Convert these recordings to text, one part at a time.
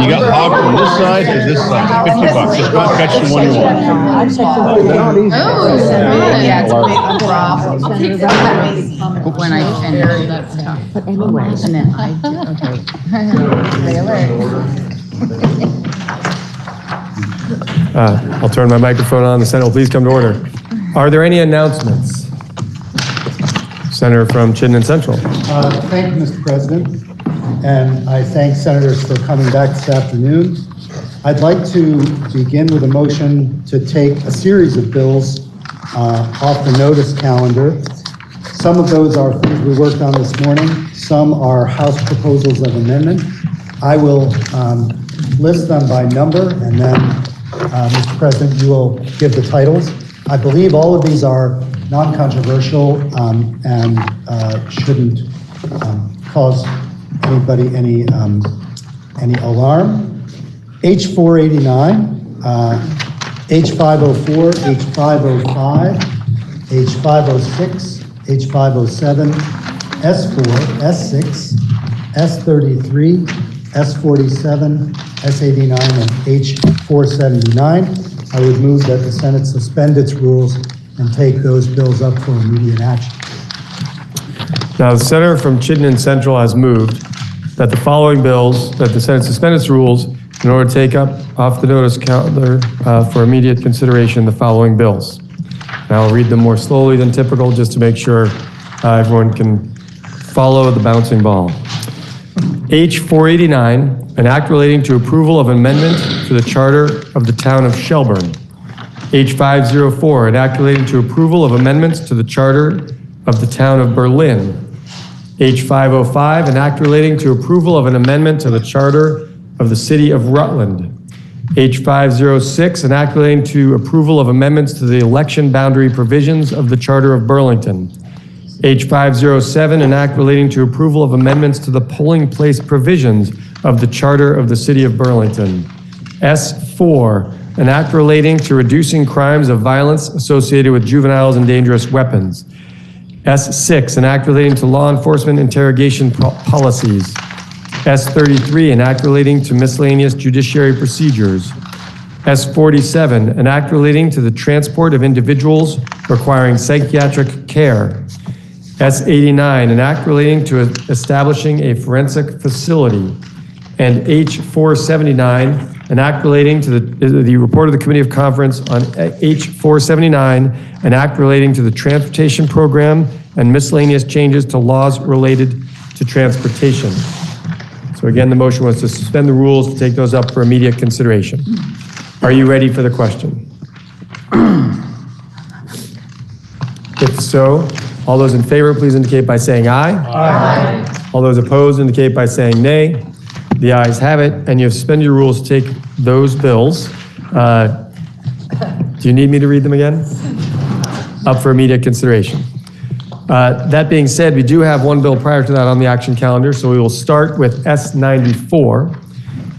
You got hog from this side to this side, $50. Just go catch the one you want. Yeah, it's a big problem. When I finish, that's tough. But anyway, And then I do, okay. I'll turn my microphone on. The Senate will please come to order. Are there any announcements? Senator from Chittenden Central. Thank you, Mr. President, and I thank senators for coming back this afternoon. I'd like to begin with a motion to take a series of bills off the notice calendar. Some of those are things we worked on this morning. Some are House proposals of amendment. I will list them by number, and then, Mr. President, you will give the titles. I believe all of these are non-controversial and shouldn't cause anybody any alarm. H489, H504, H505, H506, H507, S4, S6, S33, S47, S89, and H479. I would move that the Senate suspend its rules and take those bills up for immediate action. Now, the senator from Chittenden Central has moved that the following bills, that the Senate suspend its rules in order to take up off the notice calendar for immediate consideration the following bills. And I'll read them more slowly than typical just to make sure everyone can follow the bouncing ball. H489, an act relating to approval of amendment to the charter of the town of Shelburne. H504, an act relating to approval of amendments to the charter of the town of Berlin. H505, an act relating to approval of an amendment to the charter of the city of Rutland. H506, an act relating to approval of amendments to the election boundary provisions of the charter of Burlington. H507, an act relating to approval of amendments to the polling place provisions of the charter of the city of Burlington. S4, an act relating to reducing crimes of violence associated with juveniles and dangerous weapons. S6, an act relating to law enforcement interrogation policies. S33, an act relating to miscellaneous judiciary procedures. S47, an act relating to the transport of individuals requiring psychiatric care. S89, an act relating to establishing a forensic facility. And H479, an act relating to the report of the Committee of Conference on H479, an act relating to the transportation program and miscellaneous changes to laws related to transportation. So again, the motion was to suspend the rules to take those up for immediate consideration. Are you ready for the question? If so, all those in favor, please indicate by saying aye. Aye. All those opposed indicate by saying nay. The ayes have it, and you have suspended your rules to take those bills. Do you need me to read them again? Up for immediate consideration. That being said, we do have one bill prior to that on the action calendar, so we will start with S94.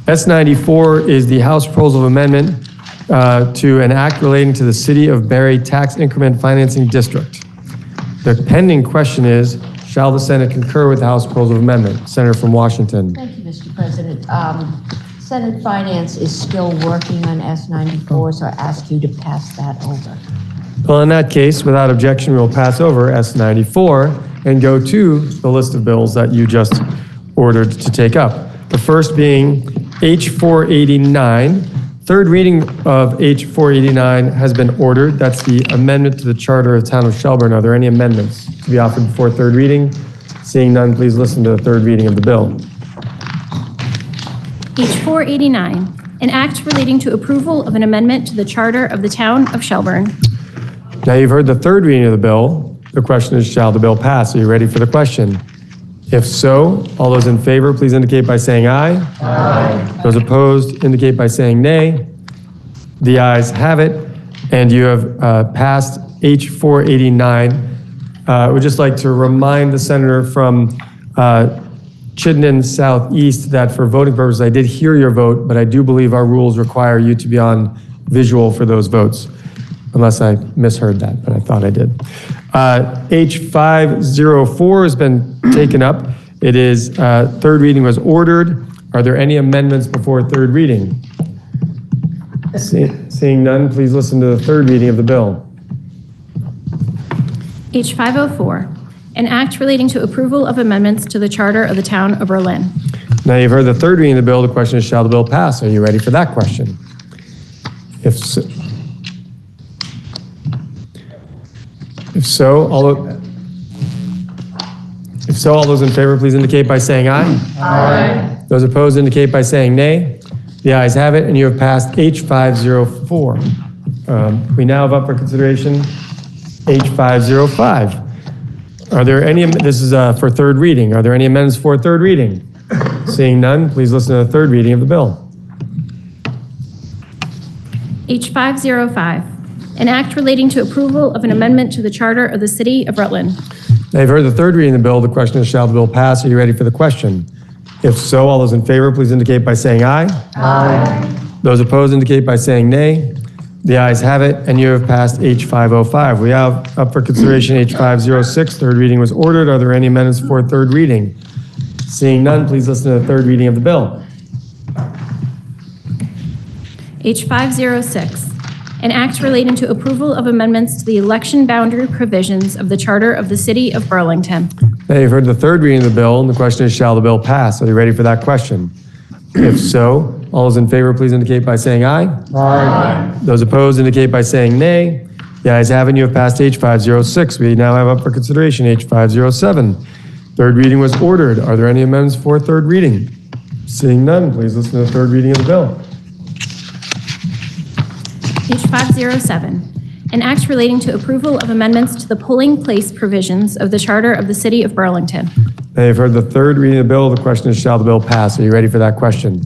S94 is the House proposal of amendment to an act relating to the City of Barre Tax Increment Financing District. The pending question is, shall the Senate concur with the House proposal of amendment? Senator from Washington. thank you, Mr. President. Senate Finance is still working on S94, so I ask you to pass that over. Well, in that case, without objection, we will pass over S94 and go to the list of bills that you just ordered to take up. The first being H489. Third reading of H489 has been ordered. That's the amendment to the charter of the town of Shelburne. Are there any amendments to be offered before third reading? Seeing none, please listen to the third reading of the bill. H489, an act relating to approval of an amendment to the charter of the town of Shelburne. Now you've heard the third reading of the bill. The question is, shall the bill pass? Are you ready for the question? If so, all those in favor, please indicate by saying aye. Aye. Those opposed indicate by saying nay. The ayes have it, and you have passed H489. I would just like to remind the senator from Chittenden Southeast that for voting purposes, I did hear your vote, but I do believe our rules require you to be on visual for those votes, unless I misheard that, but I thought I did. H504 has been taken up. It is, third reading was ordered. Are there any amendments before third reading? Seeing none, please listen to the third reading of the bill. H504, an act relating to approval of amendments to the Charter of the Town of Berlin. Now you've heard the third reading of the bill. The question is, shall the bill pass? Are you ready for that question? If so, all those in favor, please indicate by saying aye. Aye. Those opposed indicate by saying nay. The ayes have it, and you have passed H504. We now have up for consideration H505. Are there any, this is for third reading. Are there any amendments for third reading? Seeing none, please listen to the third reading of the bill. H505, an act relating to approval of an amendment to the Charter of the City of Rutland. Now you've heard the third reading of the bill. The question is, shall the bill pass? Are you ready for the question? If so, all those in favor, please indicate by saying aye. Aye. Those opposed indicate by saying nay. The ayes have it, and you have passed H505. We have up for consideration H506. Third reading was ordered. Are there any amendments for third reading? Seeing none, please listen to the third reading of the bill. H506, an act relating to approval of amendments to the election boundary provisions of the Charter of the City of Burlington. Now you've heard the third reading of the bill, and the question is, shall the bill pass? Are you ready for that question? If so, all those in favor, please indicate by saying aye. Aye. Those opposed indicate by saying nay. The ayes have it, and you have passed H506. We now have up for consideration H507. Third reading was ordered. Are there any amendments for third reading? Seeing none, please listen to the third reading of the bill. H507, an act relating to approval of amendments to the polling place provisions of the Charter of the City of Burlington. Now you've heard the third reading of the bill. The question is, shall the bill pass? Are you ready for that question?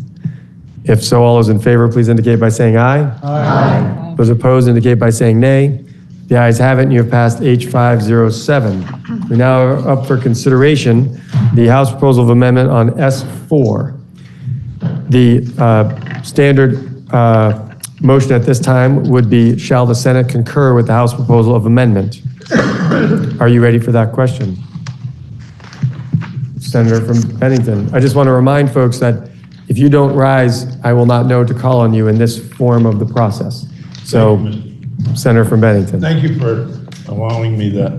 If so, all those in favor, please indicate by saying aye. Aye. Those opposed indicate by saying nay. The ayes have it, and you have passed H507. We now are up for consideration the House proposal of amendment on S4. The standard motion at this time would be, shall the Senate concur with the House proposal of amendment? Are you ready for that question? Senator from Bennington. I just want to remind folks that if you don't rise, I will not know to call on you in this form of the process. So, Senator from Bennington. Thank you for allowing me that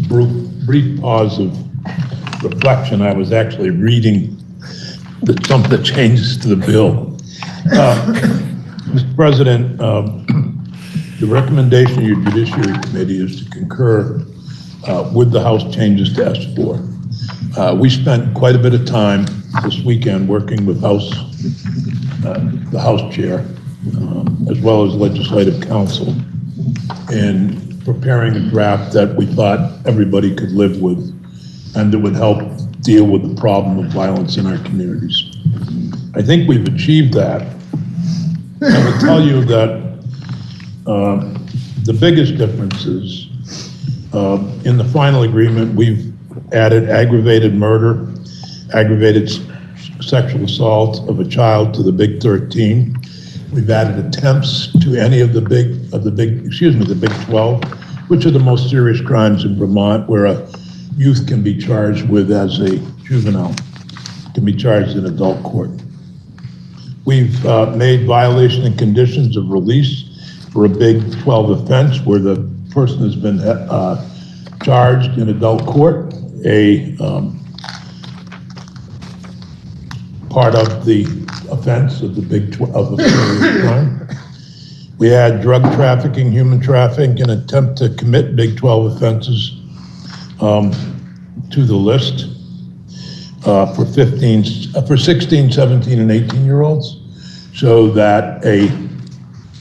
brief pause of reflection. I was actually reading some of the changes to the bill. Mr. President, the recommendation of your Judiciary Committee is to concur with the House changes to S4. We spent quite a bit of time this weekend working with the House Chair, as well as Legislative Counsel, in preparing a draft that we thought everybody could live with and that would help deal with the problem of violence in our communities. I think we've achieved that. I will tell you that the biggest difference is in the final agreement, we've added aggravated murder, aggravated sexual assault of a child to the Big 13. We've added attempts to any of the big 12, which are the most serious crimes in Vermont, where a youth can be charged with as a juvenile, can be charged in adult court. We've made violation and conditions of release for a Big 12 offense where the person has been charged in adult court, a part of the offense of the Big 12 of a serious crime. We add drug trafficking, human trafficking, and attempt to commit Big 12 offenses to the list for 16, 17, and 18-year-olds, so that a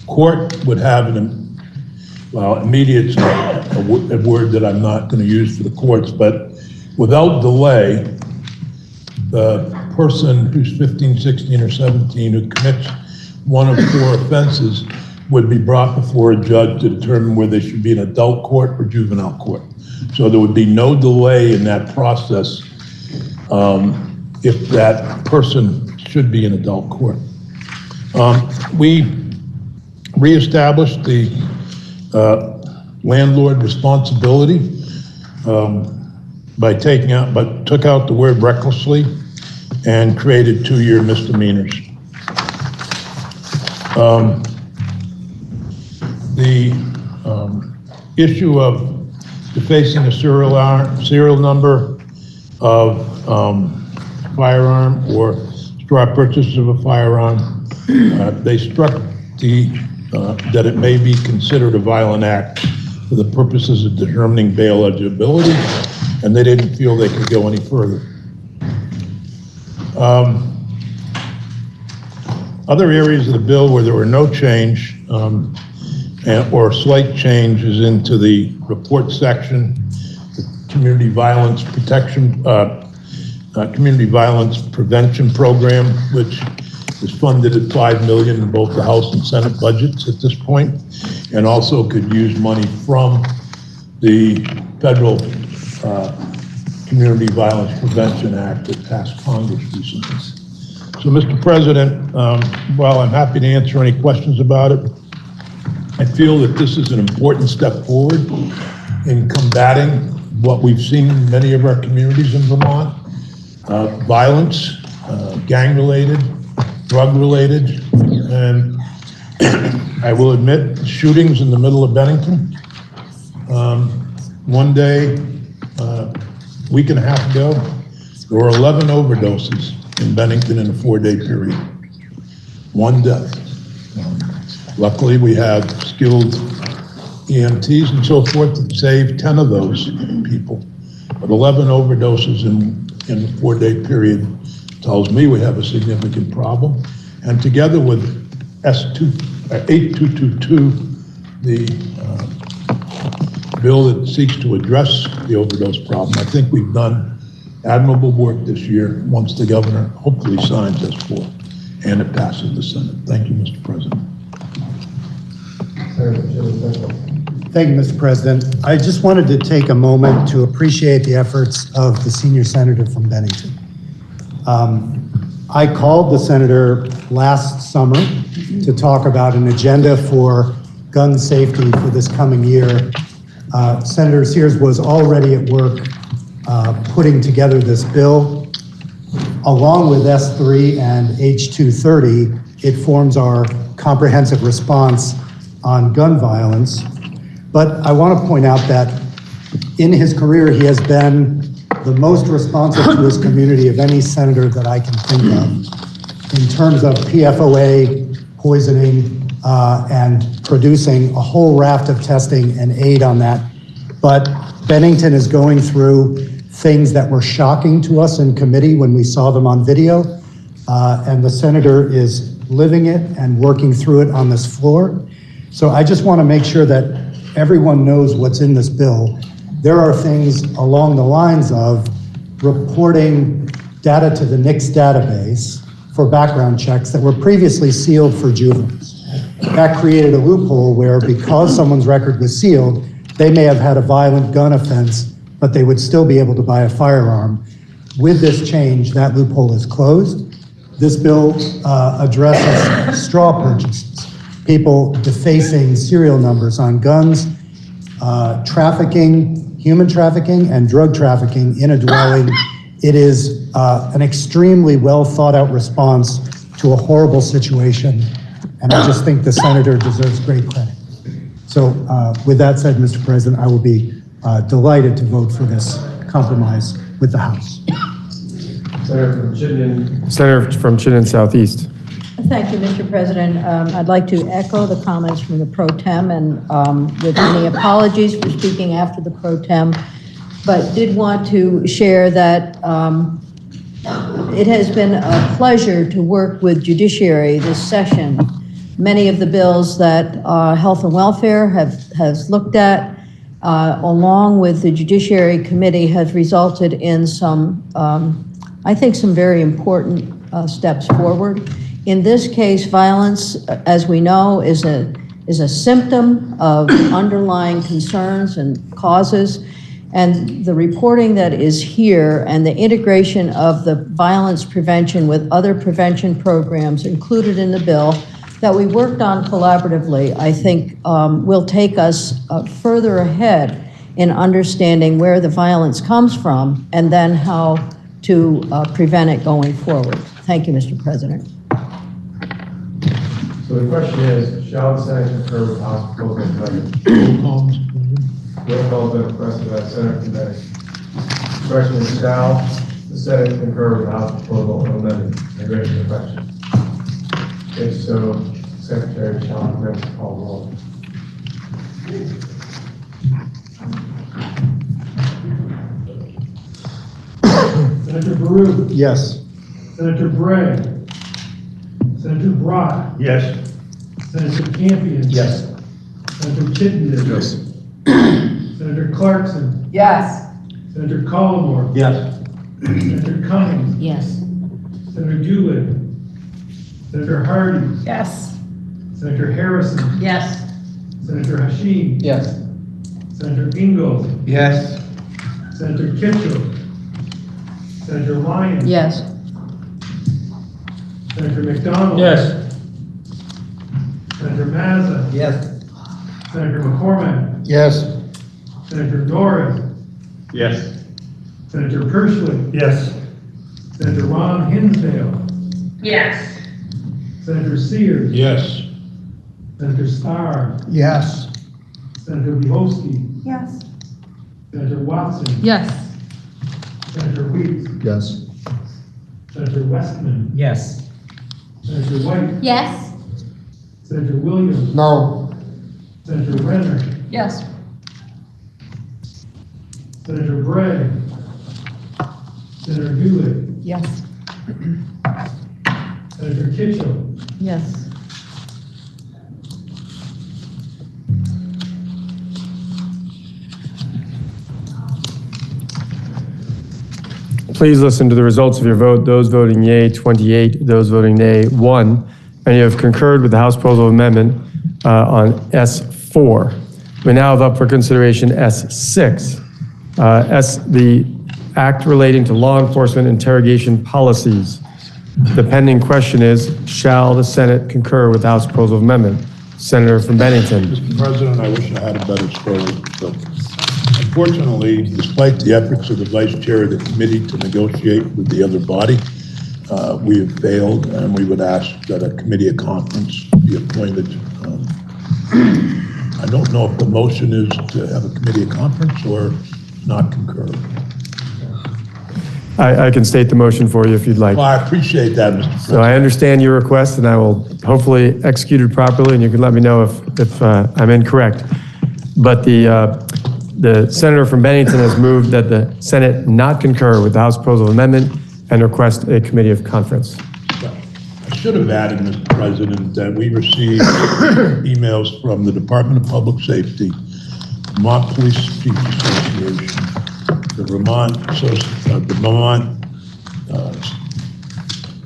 court would have immediate, a word that I'm not going to use for the courts, but without delay, the person who's 15, 16, or 17 who commits one of 4 offenses would be brought before a judge to determine whether they should be in adult court or juvenile court. So there would be no delay in that process if that person should be in adult court. We reestablished the landlord responsibility by took out the word recklessly and created 2-year misdemeanors. The issue of defacing a serial number of firearm or straw purchase of a firearm, they struck that it may be considered a violent act for the purposes of determining bail eligibility, and they didn't feel they could go any further. Other areas of the bill where there were no change or slight changes into the report section, the community violence protection, community violence prevention program, which is funded at $5 million in both the House and Senate budgets at this point, and also could use money from the federal Community Violence Prevention Act that passed Congress recently. So, Mr. President, while I'm happy to answer any questions about it, I feel that this is an important step forward in combating what we've seen in many of our communities in Vermont, violence, gang-related, drug-related, and I will admit, shootings in the middle of Bennington. One day, week and a half ago, there were 11 overdoses in Bennington in a 4-day period. One death. Luckily, we have skilled EMTs and so forth that saved 10 of those people. But 11 overdoses in a 4-day period tells me we have a significant problem. And together with 8222, the bill that seeks to address the overdose problem, I think we've done admirable work this year once the governor hopefully signs this for and it passes the Senate. Thank you, Mr. President. Thank you, Mr. President. I just wanted to take a moment to appreciate the efforts of the senior senator from Bennington. I called the senator last summer to talk about an agenda for gun safety for this coming year. Senator Sears was already at work putting together this bill. Along with S3 and H230, it forms our comprehensive response on gun violence. But I want to point out that in his career, he has been the most responsive to his community of any senator that I can think of in terms of PFOA poisoning and producing a whole raft of testing and aid on that. But Bennington is going through things that were shocking to us in committee when we saw them on video, and the senator is living it and working through it on this floor. So I just want to make sure that everyone knows what's in this bill. There are things along the lines of reporting data to the NICS database for background checks that were previously sealed for juveniles. That created a loophole where, because someone's record was sealed, they may have had a violent gun offense, but they would still be able to buy a firearm. With this change, that loophole is closed. This bill addresses straw purchases, people defacing serial numbers on guns, trafficking, human trafficking, and drug trafficking in a dwelling. It is an extremely well thought out response to a horrible situation, and I just think the senator deserves great credit. So with that said, Mr. President, I will be delighted to vote for this compromise with the House. Senator from Chittenden Southeast. Thank you, Mr. President. I'd like to echo the comments from the pro tem, and with many apologies for speaking after the pro tem, but did want to share that it has been a pleasure to work with Judiciary this session. Many of the bills that Health and Welfare has looked at, along with the Judiciary Committee, has resulted in some, I think, some very important steps forward. In this case, violence, as we know, is a symptom of underlying concerns and causes, and the reporting that is here and the integration of the violence prevention with other prevention programs included in the bill that we worked on collaboratively, I think will take us further ahead in understanding where the violence comes from and then how to prevent it going forward. Thank you, Mr. President. So the question is, shall the Senate concur with House proposal amendment? Roll call has been requested by Senator from Bennington. The question is, shall the Senate concur with House proposal amendment? I grant the question. If so, Secretary shall commence the call roll. Senator Baru. Yes. Senator Bray. Senator Brock. Yes. Senator Campion. Yes. Senator Chittenden. Yes. Senator Clarkson. Yes. Senator Collmore. Yes. Senator Cummings. Yes. Senator Doolittle. Senator Hardy. Yes. Senator Harrison. Yes. Senator Hashim. Yes. Senator Ingalls. Yes. Senator Kitchell. Senator Lyon. Yes. Senator McDonald. Yes. Senator Mazza. Yes. Senator McCormack. Yes. Senator Norris. Yes. Senator Pershling. Yes. Senator Ron Hinsdale. Yes. Senator Sears. Yes. Senator Starr. Yes. Senator Bieholsky. Yes. Senator Watson. Yes. Senator Weeks. Yes. Senator Westman. Yes. Senator White. Yes. Senator Williams. No. Senator Renner. Yes. Senator Bray. Senator Doolittle. Yes. Senator Kitchell. Yes. Please listen to the results of your vote. Those voting yea, 28. Those voting nay, 1. And you have concurred with the House proposal amendment on S4. We now have up for consideration S6. The act relating to law enforcement interrogation policies. The pending question is, shall the Senate concur with the House proposal amendment? Senator from Bennington. Mr. President, I wish I had a better story, but unfortunately, despite the efforts of the vice chair of the committee to negotiate with the other body, we have failed, and we would ask that a committee of conference be appointed. I don't know if the motion is to have a committee of conference or not concur. I can state the motion for you if you'd like. Well, I appreciate that, Mr. So President. I understand your request, and I will hopefully execute it properly, and you can let me know if I'm incorrect. But the senator from Bennington has moved that the Senate not concur with the House proposal amendment and request a committee of conference. I should have added, Mr. President, that we received emails from the Department of Public Safety, Vermont Police Chiefs Association, the Vermont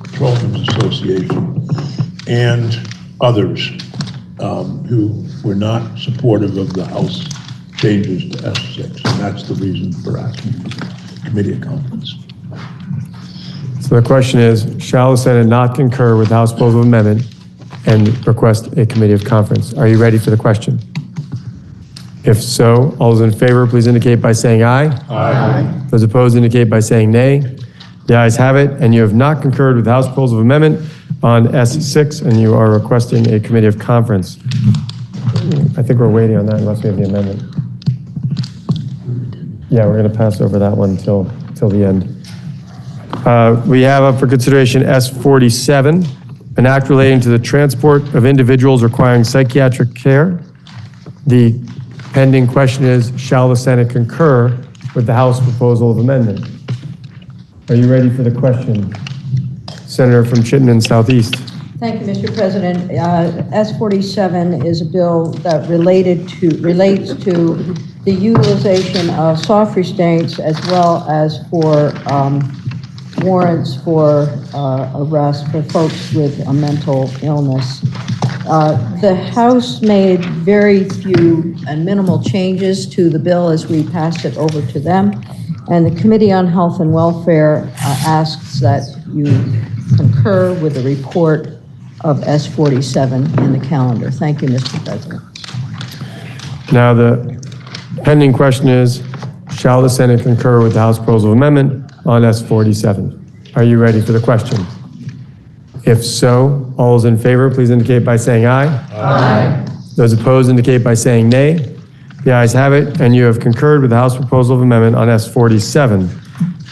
Patrolmen's Association, and others who were not supportive of the House changes to S6, and that's the reason for asking for the committee of conference. So the question is, shall the Senate not concur with the House proposal amendment and request a committee of conference? Are you ready for the question? If so, all those in favor, please indicate by saying aye. Aye. Those opposed indicate by saying nay. The ayes have it, and you have not concurred with the House proposal amendment on S6, and you are requesting a committee of conference. I think we're waiting on that unless we have the amendment. Yeah, we're going to pass over that one till the end. We have up for consideration S47, an act relating to the transport of individuals requiring psychiatric care. The pending question is, shall the Senate concur with the House proposal of amendment? Are you ready for the question? Senator from Chittenden Southeast. Thank you, Mr. President. S47 is a bill that relates to the utilization of soft restraints as well as for warrants for arrest for folks with a mental illness. The House made very few and minimal changes to the bill as we passed it over to them, and the Committee on Health and Welfare asks that you concur with the report of S47 in the calendar. Thank you, Mr. President. Now the pending question is, shall the Senate concur with the House proposal of amendment? on S47. Are you ready for the question? If so, all those in favor, please indicate by saying aye. Aye. Those opposed indicate by saying nay. The ayes have it, and you have concurred with the House proposal of amendment on S47.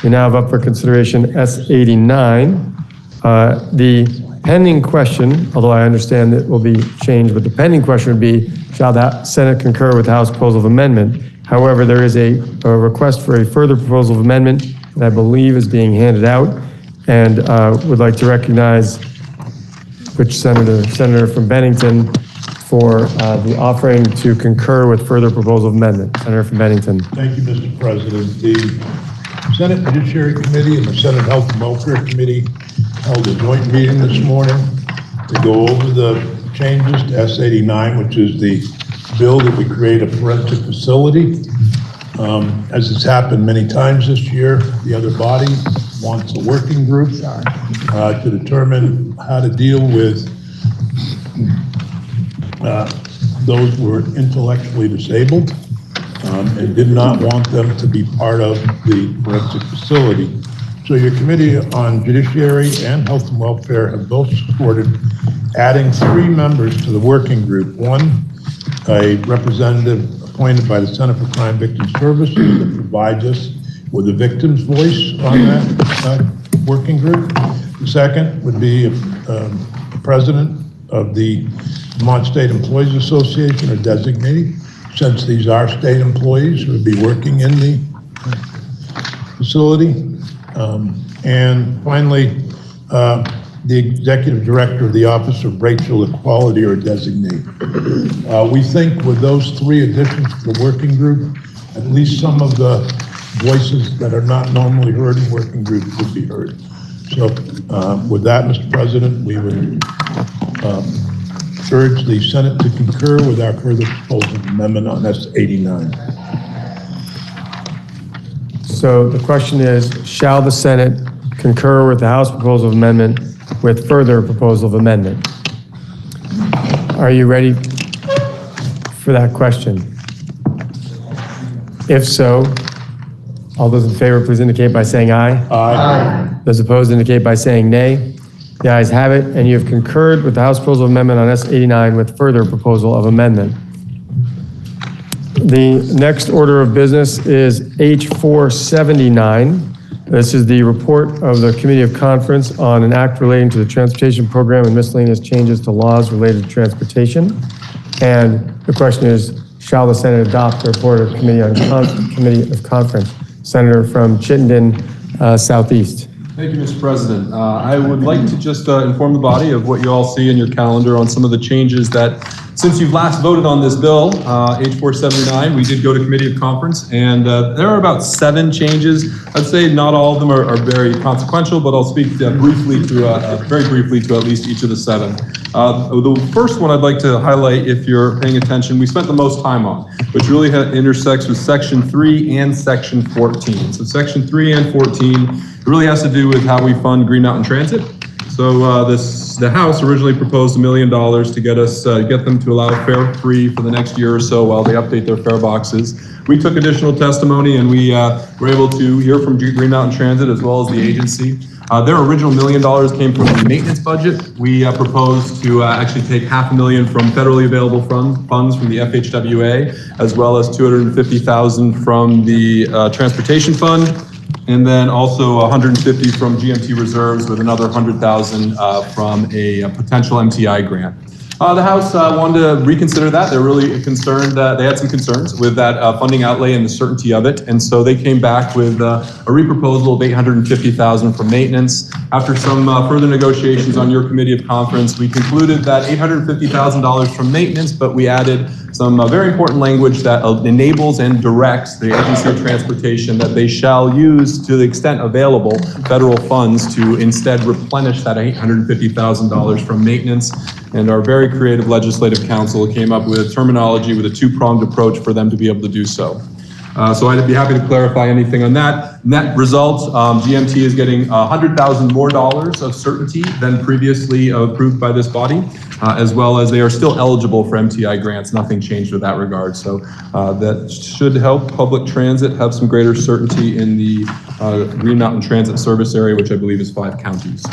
We now have up for consideration S89. The pending question, although I understand that will be changed, but the pending question would be, shall the Senate concur with the House proposal of amendment? However, there is a request for a further proposal of amendment that I believe is being handed out, and would like to recognize which Senator from Bennington for the offering to concur with further proposal of amendment. Senator from Bennington. Thank you, Mr. President. The Senate Judiciary Committee and the Senate Health and Welfare Committee held a joint meeting this morning to go over the changes to S89, which is the bill that we create a forensic facility. As has happened many times this year, the other body wants a working group to determine how to deal with those who are intellectually disabled and did not want them to be part of the forensic facility. So your Committee on Judiciary and Health and Welfare have both supported adding 3 members to the working group. One, a representative appointed by the Center for Crime Victim Services that provides us with a victim's voice on that working group. The second would be the president of the Vermont State Employees Association, or designee, since these are state employees who would be working in the facility. And finally, the executive director of the Office of Racial Equality, or designee. We think with those 3 additions to the working group, at least some of the voices that are not normally heard in working groups would be heard. So with that, Mr. President, we would urge the Senate to concur with our further proposal of amendment on S89. So the question is, shall the Senate concur with the House proposal of amendment with further proposal of amendment? Are you ready for that question? If so, all those in favor, please indicate by saying aye. Aye. Those opposed indicate by saying nay. The ayes have it, and you have concurred with the House proposal of amendment on S89 with further proposal of amendment. The next order of business is H479. This is the report of the Committee of Conference on an act relating to the transportation program and miscellaneous changes to laws related to transportation. And the question is, shall the Senate adopt the report of Committee of Conference? Senator from Chittenden Southeast. Thank you, Mr. President. I would like to just inform the body of what you all see in your calendar on some of the changes that, since you've last voted on this bill, H479, we did go to Committee of Conference, and there are about 7 changes. I'd say not all of them are very consequential, but I'll speak very briefly to at least each of the 7. The first one I'd like to highlight, if you're paying attention, we spent the most time on, which really intersects with Section 3 and Section 14. So Section 3 and 14 really has to do with how we fund Green Mountain Transit. So the House originally proposed $1 million to get them to allow fare free for the next year or so while they update their fare boxes. We took additional testimony, and we were able to hear from Green Mountain Transit as well as the agency. Their original $1 million came from the maintenance budget. We proposed to actually take $500,000 from federally available funds from the FHWA, as well as $250,000 from the transportation fund, and then also $150,000 from GMT reserves, with another $100,000 from a potential MTI grant. The House wanted to reconsider that. They're really concerned that they had some concerns with that funding outlay and the certainty of it. And so they came back with a reproposal of $850,000 for maintenance. After some further negotiations on your Committee of Conference, we concluded that $850,000 from maintenance, but we added some very important language that enables and directs the Agency of Transportation that they shall use, to the extent available, federal funds to instead replenish that $850,000 from maintenance. And our very creative legislative council came up with terminology with a 2-pronged approach for them to be able to do so. So I'd be happy to clarify anything on that. Net result, GMT is getting $100,000 more of certainty than previously approved by this body, as well as they are still eligible for MTI grants. Nothing changed with that regard. So that should help public transit have some greater certainty in the Green Mountain Transit Service area, which I believe is 5 counties.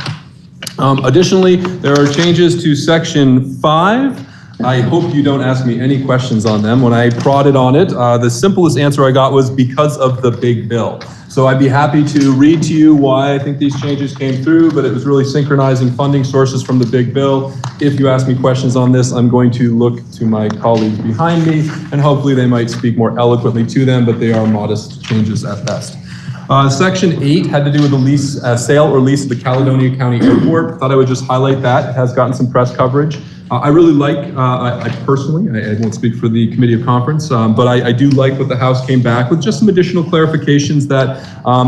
Additionally, there are changes to Section 5. I hope you don't ask me any questions on them. When I prodded on it, the simplest answer I got was because of the big bill. So I'd be happy to read to you why I think these changes came through, but it was really synchronizing funding sources from the big bill. If you ask me questions on this, I'm going to look to my colleagues behind me, and hopefully they might speak more eloquently to them, but they are modest changes at best. Section 8 had to do with the lease, sale or lease of the Caledonia County Airport. Thought I would just highlight that. It has gotten some press coverage. I really like, I personally, I won't speak for the Committee of Conference, but I do like what the House came back with, just some additional clarifications that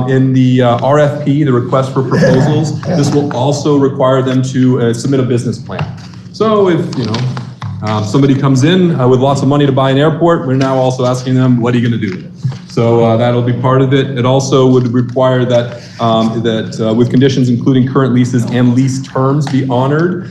in the RFP, the request for proposals, this will also require them to submit a business plan. So if, somebody comes in with lots of money to buy an airport, we're now also asking them, what are you going to do with it? So that'll be part of it. It also would require that with conditions including current leases and lease terms be honored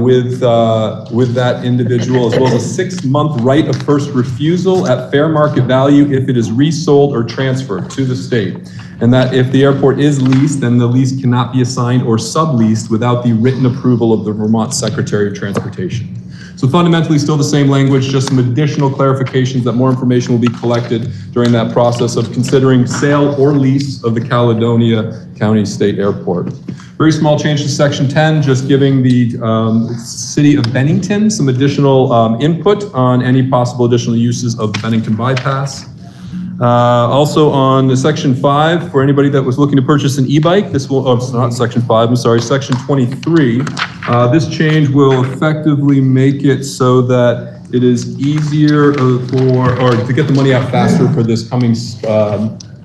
with that individual, as well as a 6-month right of first refusal at fair market value if it is resold or transferred to the state. And that if the airport is leased, then the lease cannot be assigned or subleased without the written approval of the Vermont Secretary of Transportation. So fundamentally still the same language, just some additional clarifications that more information will be collected during that process of considering sale or lease of the Caledonia County State Airport. Very small change to Section 10, just giving the City of Bennington some additional input on any possible additional uses of the Bennington bypass. Also on Section 5, for anybody that was looking to purchase an e-bike, this will, oh, it's not Section 5, I'm sorry, Section 23. This change will effectively make it so that it is easier or to get the money out faster for this coming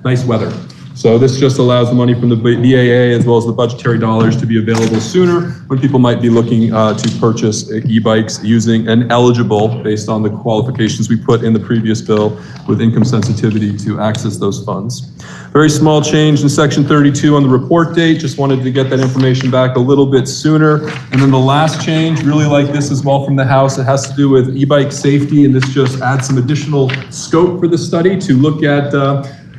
nice weather. So this just allows the money from the BAA as well as the budgetary dollars to be available sooner when people might be looking to purchase e-bikes using and eligible based on the qualifications we put in the previous bill with income sensitivity to access those funds. Very small change in Section 32 on the report date. Just wanted to get that information back a little bit sooner. And then the last change, really like this as well from the House, it has to do with e-bike safety, and this just adds some additional scope for the study to look at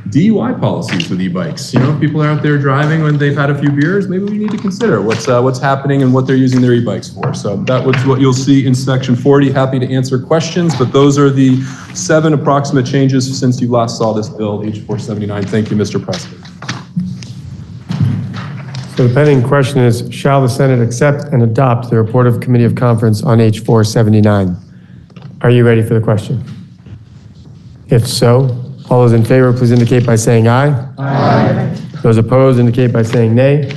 DUI policies with e-bikes. People are out there driving when they've had a few beers. Maybe we need to consider what's happening and what they're using their e-bikes for. So that was what you'll see in Section 40. Happy to answer questions, but those are the 7 approximate changes since you last saw this bill, H479. Thank you, Mr. President. So the pending question is, shall the Senate accept and adopt the report of Committee of Conference on H479? Are you ready for the question? If so, all those in favor, please indicate by saying aye. Aye. Those opposed indicate by saying nay.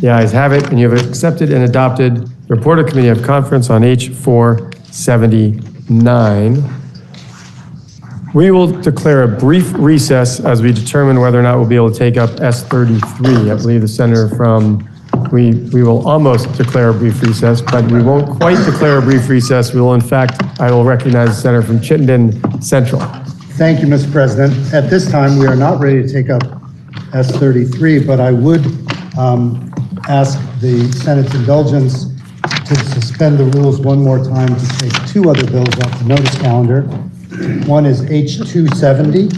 The ayes have it, and you have accepted and adopted the report of Committee of Conference on H479. We will declare a brief recess as we determine whether or not we'll be able to take up S33. I believe the senator from, we will almost declare a brief recess, but we won't quite declare a brief recess. We will, in fact, I will recognize the senator from Chittenden Central. Thank you, Mr. President. At this time, we are not ready to take up S33, but I would ask the Senate's indulgence to suspend the rules one more time to take 2 other bills off the notice calendar. One is H270,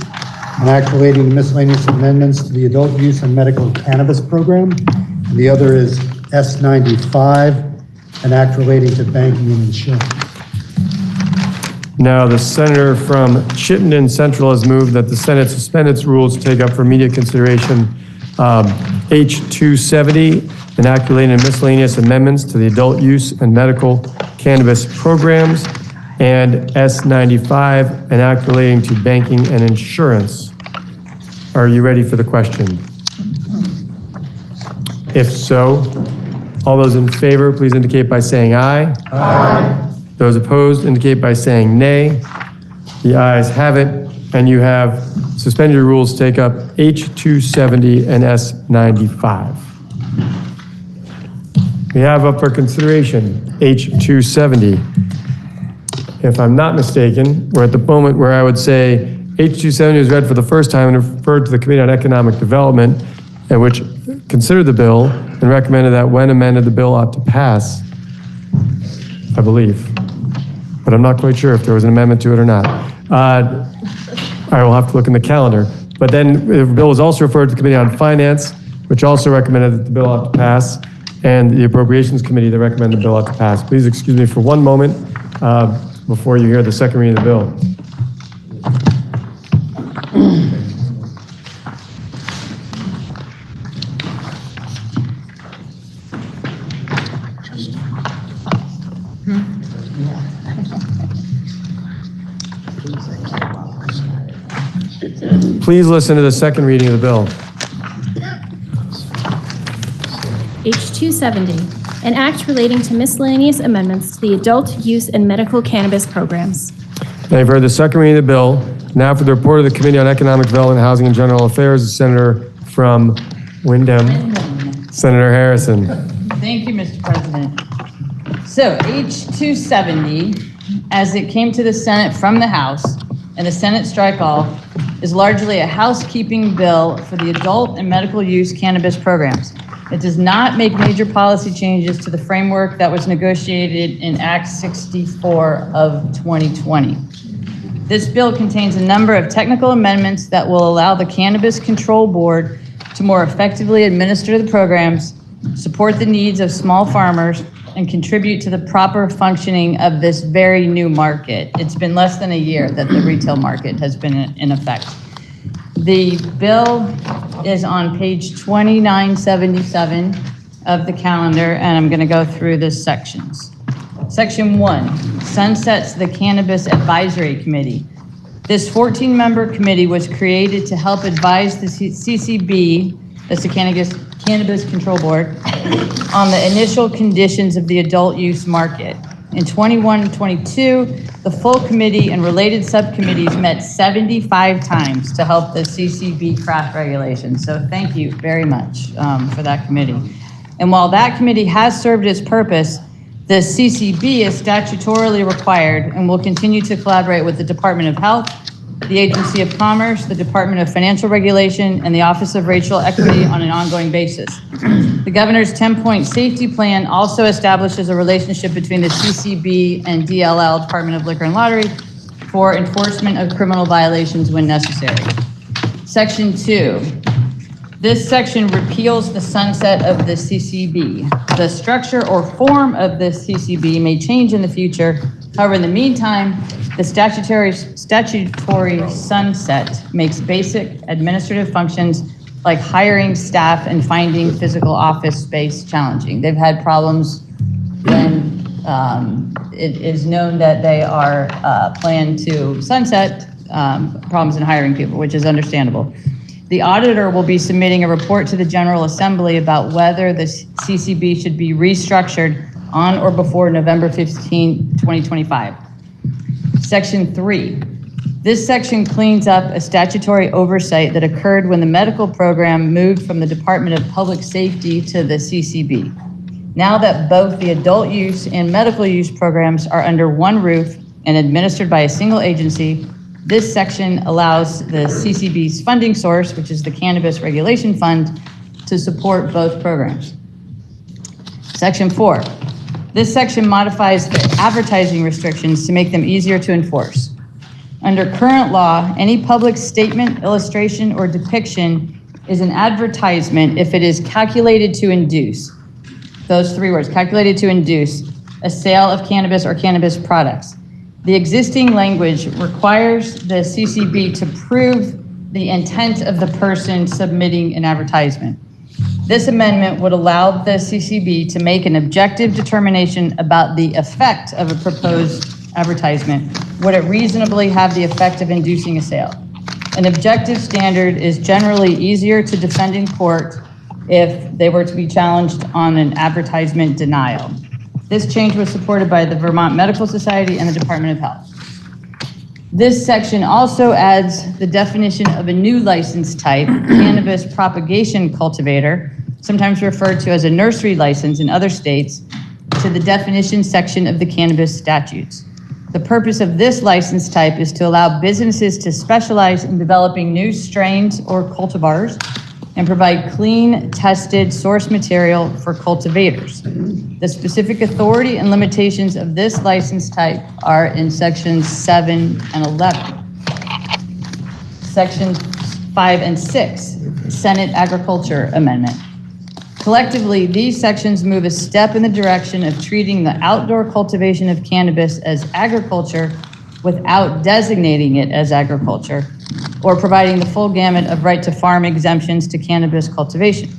an act relating to miscellaneous amendments to the adult use and medical cannabis program. And the other is S95, an act relating to banking and insurance. Now, the senator from Chittenden Central has moved that the Senate suspend its rules to take up for immediate consideration H270, an act relating to miscellaneous amendments to the adult use and medical cannabis programs, and S95, an act relating to banking and insurance. Are you ready for the question? If so, all those in favor, please indicate by saying aye. Aye. Those opposed indicate by saying nay. The ayes have it, and you have suspended your rules to take up H270 and S95. We have up for consideration H270. If I'm not mistaken, we're at the moment where I would say H270 was read for the first time and referred to the Committee on Economic Development, and which considered the bill and recommended that when amended, the bill ought to pass, I believe. But I'm not quite sure if there was an amendment to it or not. I will have to look in the calendar. But then the bill was also referred to the Committee on Finance, which also recommended that the bill ought to pass, and the Appropriations Committee that recommended the bill ought to pass. Please excuse me for one moment before you hear the second reading of the bill. Please listen to the second reading of the bill. H270, an act relating to miscellaneous amendments to the adult use and medical cannabis programs. Now you've heard the second reading of the bill. Now for the report of the Committee on Economic Development, Housing, and General Affairs, the Senator from Windham, Senator Harrison. Thank you, Mr. President. So H270, as it came to the Senate from the House, and the Senate strike-all, is largely a housekeeping bill for the adult and medical use cannabis programs. It does not make major policy changes to the framework that was negotiated in Act 64 of 2020. This bill contains a number of technical amendments that will allow the Cannabis Control Board to more effectively administer the programs, support the needs of small farmers, and contribute to the proper functioning of this very new market. It's been less than a year that the retail market has been in effect. The bill is on page 2977 of the calendar, and I'm going to go through the sections. Section 1 sunsets the Cannabis Advisory Committee. This 14-member committee was created to help advise the CCB, that's the Cannabis Control Board, on the initial conditions of the adult use market. In 21-22, the full committee and related subcommittees met 75 times to help the CCB craft regulations. So thank you very much for that committee. And while that committee has served its purpose, the CCB is statutorily required and will continue to collaborate with the Department of Health, the Agency of Commerce, the Department of Financial Regulation, and the Office of Racial Equity on an ongoing basis. The governor's 10-point safety plan also establishes a relationship between the CCB and DLL, Department of Liquor and Lottery, for enforcement of criminal violations when necessary. Section 2. This section repeals the sunset of the CCB. The structure or form of the CCB may change in the future. However, in the meantime, the statutory sunset makes basic administrative functions like hiring staff and finding physical office space challenging. They've had problems when it is known that they are planned to sunset, problems in hiring people, which is understandable. The auditor will be submitting a report to the General Assembly about whether the CCB should be restructured on or before November 15, 2025. Section 3. This section cleans up a statutory oversight that occurred when the medical program moved from the Department of Public Safety to the CCB. Now that both the adult use and medical use programs are under one roof and administered by a single agency, this section allows the CCB's funding source, which is the Cannabis Regulation Fund, to support both programs. Section 4. This section modifies the advertising restrictions to make them easier to enforce. Under current law, any public statement, illustration, or depiction is an advertisement if it is calculated to induce, those three words, calculated to induce, a sale of cannabis or cannabis products. The existing language requires the CCB to prove the intent of the person submitting an advertisement. This amendment would allow the CCB to make an objective determination about the effect of a proposed advertisement. Would it reasonably have the effect of inducing a sale? An objective standard is generally easier to defend in court if they were to be challenged on an advertisement denial. This change was supported by the Vermont Medical Society and the Department of Health. This section also adds the definition of a new license type, cannabis propagation cultivator, sometimes referred to as a nursery license in other states, to the definition section of the cannabis statutes. The purpose of this license type is to allow businesses to specialize in developing new strains or cultivars and provide clean, tested source material for cultivators. The specific authority and limitations of this license type are in sections 7 and 11. Sections 5 and 6, Senate Agriculture Amendment. Collectively, these sections move a step in the direction of treating the outdoor cultivation of cannabis as agriculture without designating it as agriculture, or providing the full gamut of right to farm exemptions to cannabis cultivation.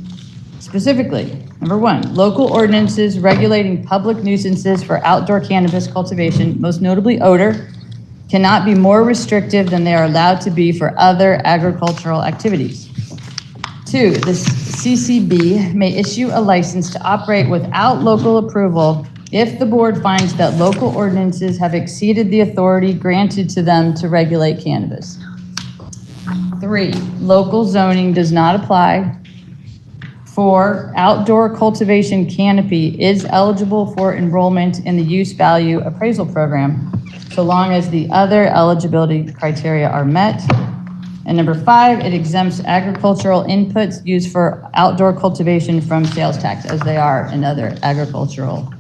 Specifically, number 1, local ordinances regulating public nuisances for outdoor cannabis cultivation, most notably odor, cannot be more restrictive than they are allowed to be for other agricultural activities. 2, the CCB may issue a license to operate without local approval if the board finds that local ordinances have exceeded the authority granted to them to regulate cannabis. 3, local zoning does not apply. 4, outdoor cultivation canopy is eligible for enrollment in the use value appraisal program, so long as the other eligibility criteria are met. And number 5, it exempts agricultural inputs used for outdoor cultivation from sales tax, as they are in other agricultural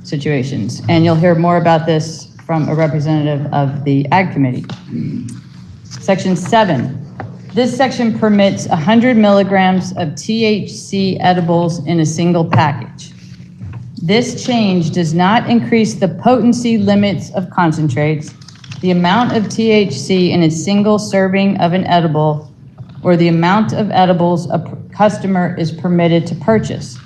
situations. And you'll hear more about this from a representative of the Ag Committee. Section 7. This section permits 100 milligrams of THC edibles in a single package. This change does not increase the potency limits of concentrates, the amount of THC in a single serving of an edible, or the amount of edibles a customer is permitted to purchase.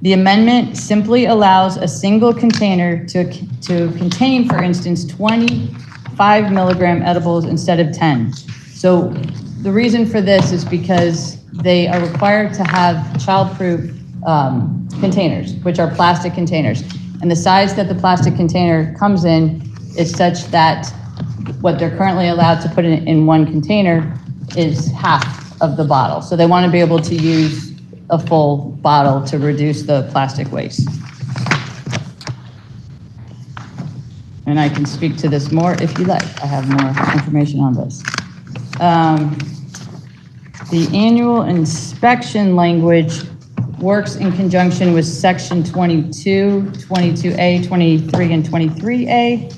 The amendment simply allows a single container to contain, for instance, 25 milligram edibles instead of 10. So the reason for this is because they are required to have child-proof containers, which are plastic containers. And the size that the plastic container comes in is such that what they're currently allowed to put in one container is half of the bottle. So they want to be able to use a full bottle to reduce the plastic waste. And I can speak to this more if you like. I have more information on this. The annual inspection language works in conjunction with section 22, 22A, 23, and 23A.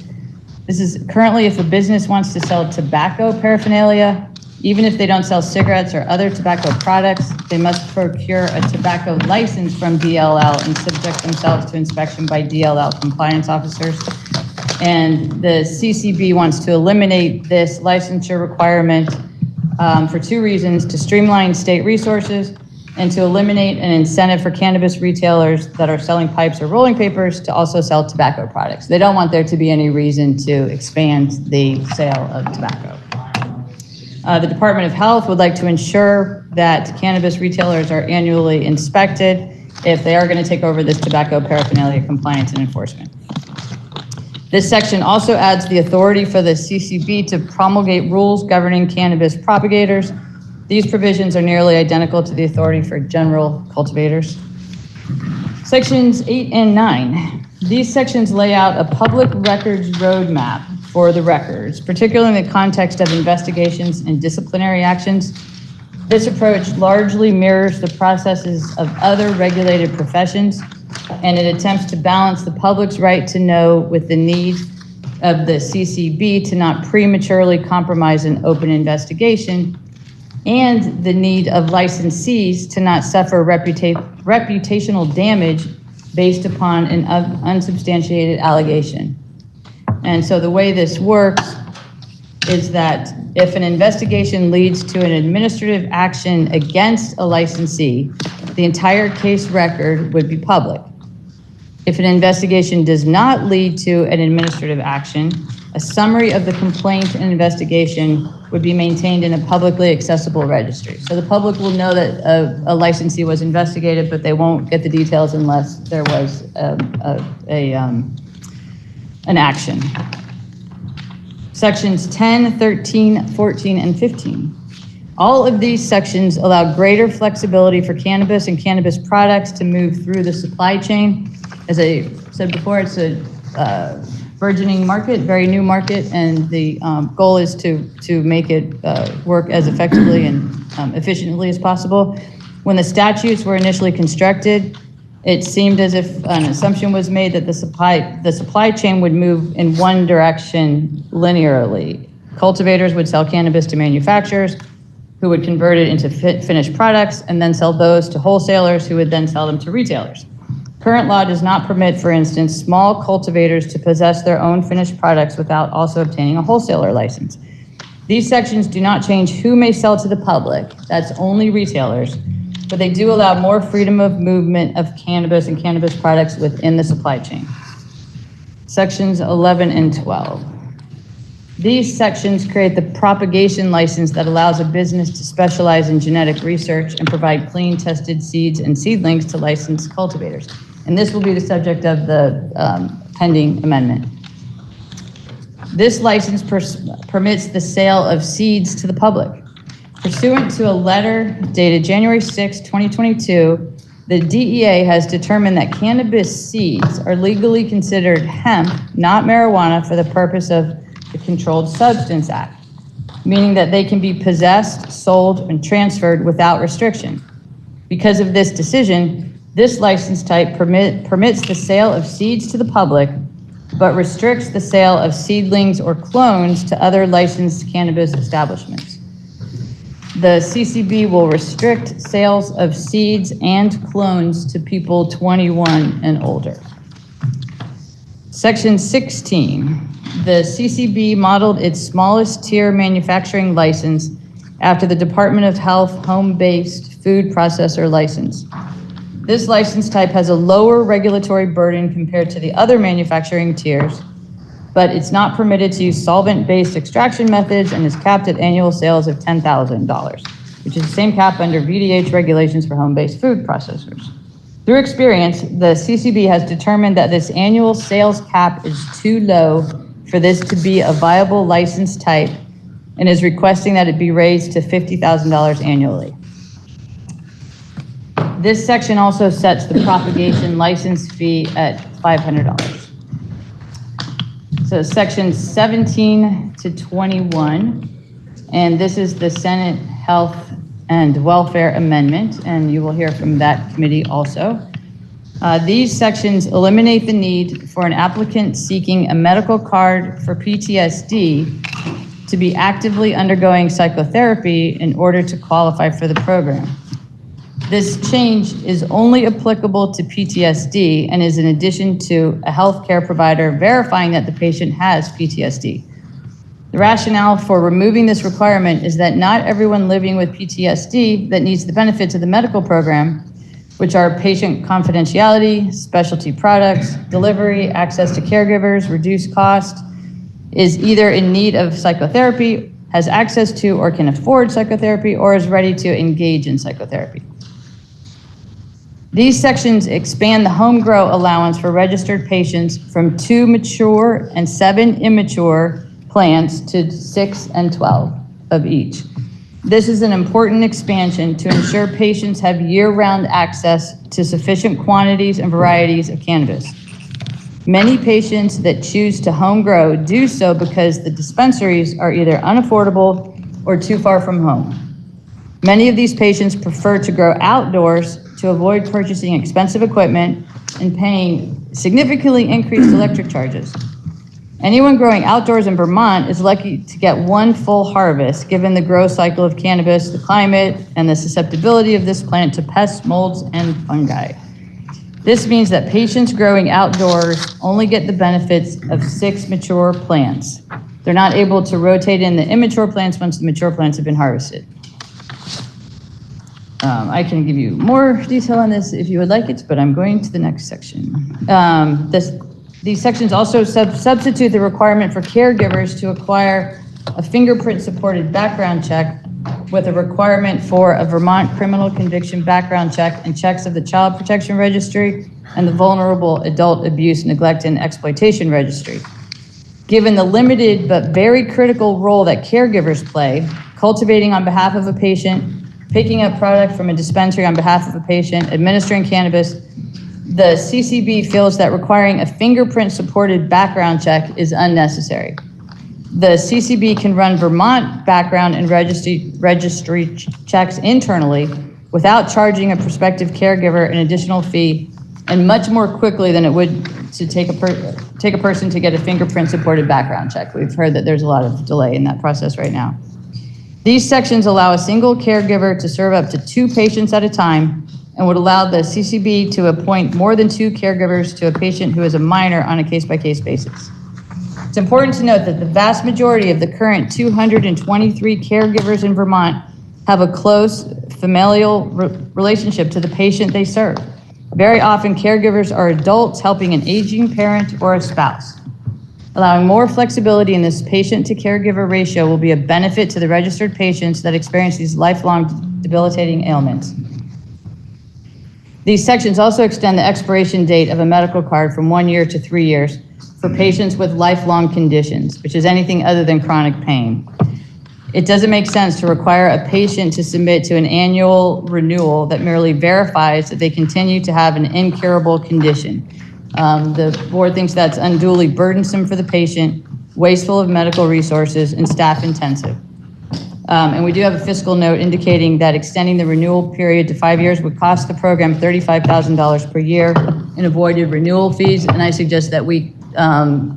This is currently if a business wants to sell tobacco paraphernalia, even if they don't sell cigarettes or other tobacco products, they must procure a tobacco license from DLL and subject themselves to inspection by DLL compliance officers. And the CCB wants to eliminate this licensure requirement for 2 reasons: to streamline state resources and to eliminate an incentive for cannabis retailers that are selling pipes or rolling papers to also sell tobacco products. They don't want there to be any reason to expand the sale of tobacco. The Department of Health would like to ensure that cannabis retailers are annually inspected if they are going to take over this tobacco paraphernalia compliance and enforcement. This section also adds the authority for the CCB to promulgate rules governing cannabis propagators. These provisions are nearly identical to the authority for general cultivators. Sections 8 and 9. These sections lay out a public records roadmap for the records, particularly in the context of investigations and disciplinary actions. This approach largely mirrors the processes of other regulated professions, and it attempts to balance the public's right to know with the need of the CCB to not prematurely compromise an open investigation, and the need of licensees to not suffer reputational damage based upon an unsubstantiated allegation. And so the way this works is that if an investigation leads to an administrative action against a licensee, the entire case record would be public. If an investigation does not lead to an administrative action, a summary of the complaint and investigation would be maintained in a publicly accessible registry. So the public will know that a licensee was investigated, but they won't get the details unless there was an action. Sections 10, 13, 14, and 15. All of these sections allow greater flexibility for cannabis and cannabis products to move through the supply chain. As I said before, it's a burgeoning market, very new market, and the goal is to make it work as effectively and efficiently as possible. When the statutes were initially constructed, it seemed as if an assumption was made that the supply chain would move in one direction linearly. Cultivators would sell cannabis to manufacturers, who would convert it into finished products and then sell those to wholesalers, who would then sell them to retailers. Current law does not permit, for instance, small cultivators to possess their own finished products without also obtaining a wholesaler license. These sections do not change who may sell to the public, that's only retailers, but they do allow more freedom of movement of cannabis and cannabis products within the supply chain. Sections 11 and 12. These sections create the propagation license that allows a business to specialize in genetic research and provide clean tested seeds and seedlings to licensed cultivators. And this will be the subject of the pending amendment. This license permits the sale of seeds to the public. Pursuant to a letter dated January 6, 2022, the DEA has determined that cannabis seeds are legally considered hemp, not marijuana, for the purpose of the Controlled Substance Act, meaning that they can be possessed, sold, and transferred without restriction. Because of this decision, this license type permits the sale of seeds to the public, but restricts the sale of seedlings or clones to other licensed cannabis establishments. The CCB will restrict sales of seeds and clones to people 21 and older. Section 16. The CCB modeled its smallest tier manufacturing license after the Department of Health home-based food processor license. This license type has a lower regulatory burden compared to the other manufacturing tiers, but it's not permitted to use solvent-based extraction methods and is capped at annual sales of $10,000, which is the same cap under VDH regulations for home-based food processors. Through experience, the CCB has determined that this annual sales cap is too low for this to be a viable license type and is requesting that it be raised to $50,000 annually. This section also sets the propagation license fee at $500. So sections 17 to 21, and this is the Senate Health and Welfare Amendment, and you will hear from that committee also. These sections eliminate the need for an applicant seeking a medical card for PTSD to be actively undergoing psychotherapy in order to qualify for the program. This change is only applicable to PTSD and is in addition to a healthcare provider verifying that the patient has PTSD. The rationale for removing this requirement is that not everyone living with PTSD that needs the benefits of the medical program, which are patient confidentiality, specialty products, delivery, access to caregivers, reduced cost, is either in need of psychotherapy, has access to or can afford psychotherapy, or is ready to engage in psychotherapy. These sections expand the home grow allowance for registered patients from 2 mature and 7 immature plants to 6 and 12 of each. This is an important expansion to ensure patients have year-round access to sufficient quantities and varieties of cannabis. Many patients that choose to home grow do so because the dispensaries are either unaffordable or too far from home. Many of these patients prefer to grow outdoors to avoid purchasing expensive equipment and paying significantly increased electric charges. Anyone growing outdoors in Vermont is lucky to get one full harvest, given the growth cycle of cannabis, the climate, and the susceptibility of this plant to pests, molds, and fungi. This means that patients growing outdoors only get the benefits of 6 mature plants. They're not able to rotate in the immature plants once the mature plants have been harvested. I can give you more detail on this if you would like it, but I'm going to the next section. These sections also substitute the requirement for caregivers to acquire a fingerprint-supported background check with a requirement for a Vermont criminal conviction background check and checks of the Child Protection Registry and the Vulnerable Adult Abuse, Neglect, and Exploitation Registry. Given the limited but very critical role that caregivers play, cultivating on behalf of a patient, picking up product from a dispensary on behalf of a patient, administering cannabis, The CCB feels that requiring a fingerprint-supported background check is unnecessary. The CCB can run Vermont background and registry checks internally without charging a prospective caregiver an additional fee, and much more quickly than it would to take a person to get a fingerprint-supported background check. We've heard that there's a lot of delay in that process right now. These sections allow a single caregiver to serve up to 2 patients at a time and would allow the CCB to appoint more than 2 caregivers to a patient who is a minor on a case-by-case basis. It's important to note that the vast majority of the current 223 caregivers in Vermont have a close familial relationship to the patient they serve. Very often, caregivers are adults helping an aging parent or a spouse. Allowing more flexibility in this patient-to-caregiver ratio will be a benefit to the registered patients that experience these lifelong debilitating ailments. These sections also extend the expiration date of a medical card from 1 year to 3 years for patients with lifelong conditions, which is anything other than chronic pain. It doesn't make sense to require a patient to submit to an annual renewal that merely verifies that they continue to have an incurable condition. The board thinks that's unduly burdensome for the patient, wasteful of medical resources, and staff intensive. And we do have a fiscal note indicating that extending the renewal period to 5 years would cost the program $35,000 per year in avoided renewal fees, and I suggest that we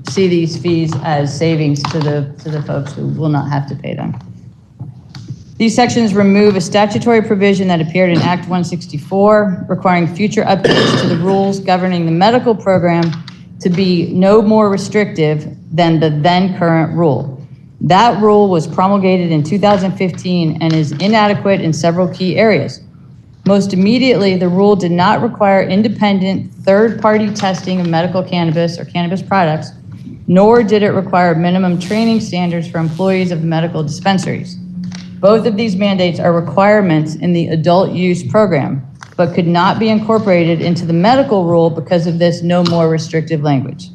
see these fees as savings to the folks who will not have to pay them. These sections remove a statutory provision that appeared in Act 164, requiring future updates to the rules governing the medical program to be no more restrictive than the then current rule. That rule was promulgated in 2015 and is inadequate in several key areas. Most immediately, the rule did not require independent third-party testing of medical cannabis or cannabis products, nor did it require minimum training standards for employees of the medical dispensaries. Both of these mandates are requirements in the adult use program, but could not be incorporated into the medical rule because of this no more restrictive language.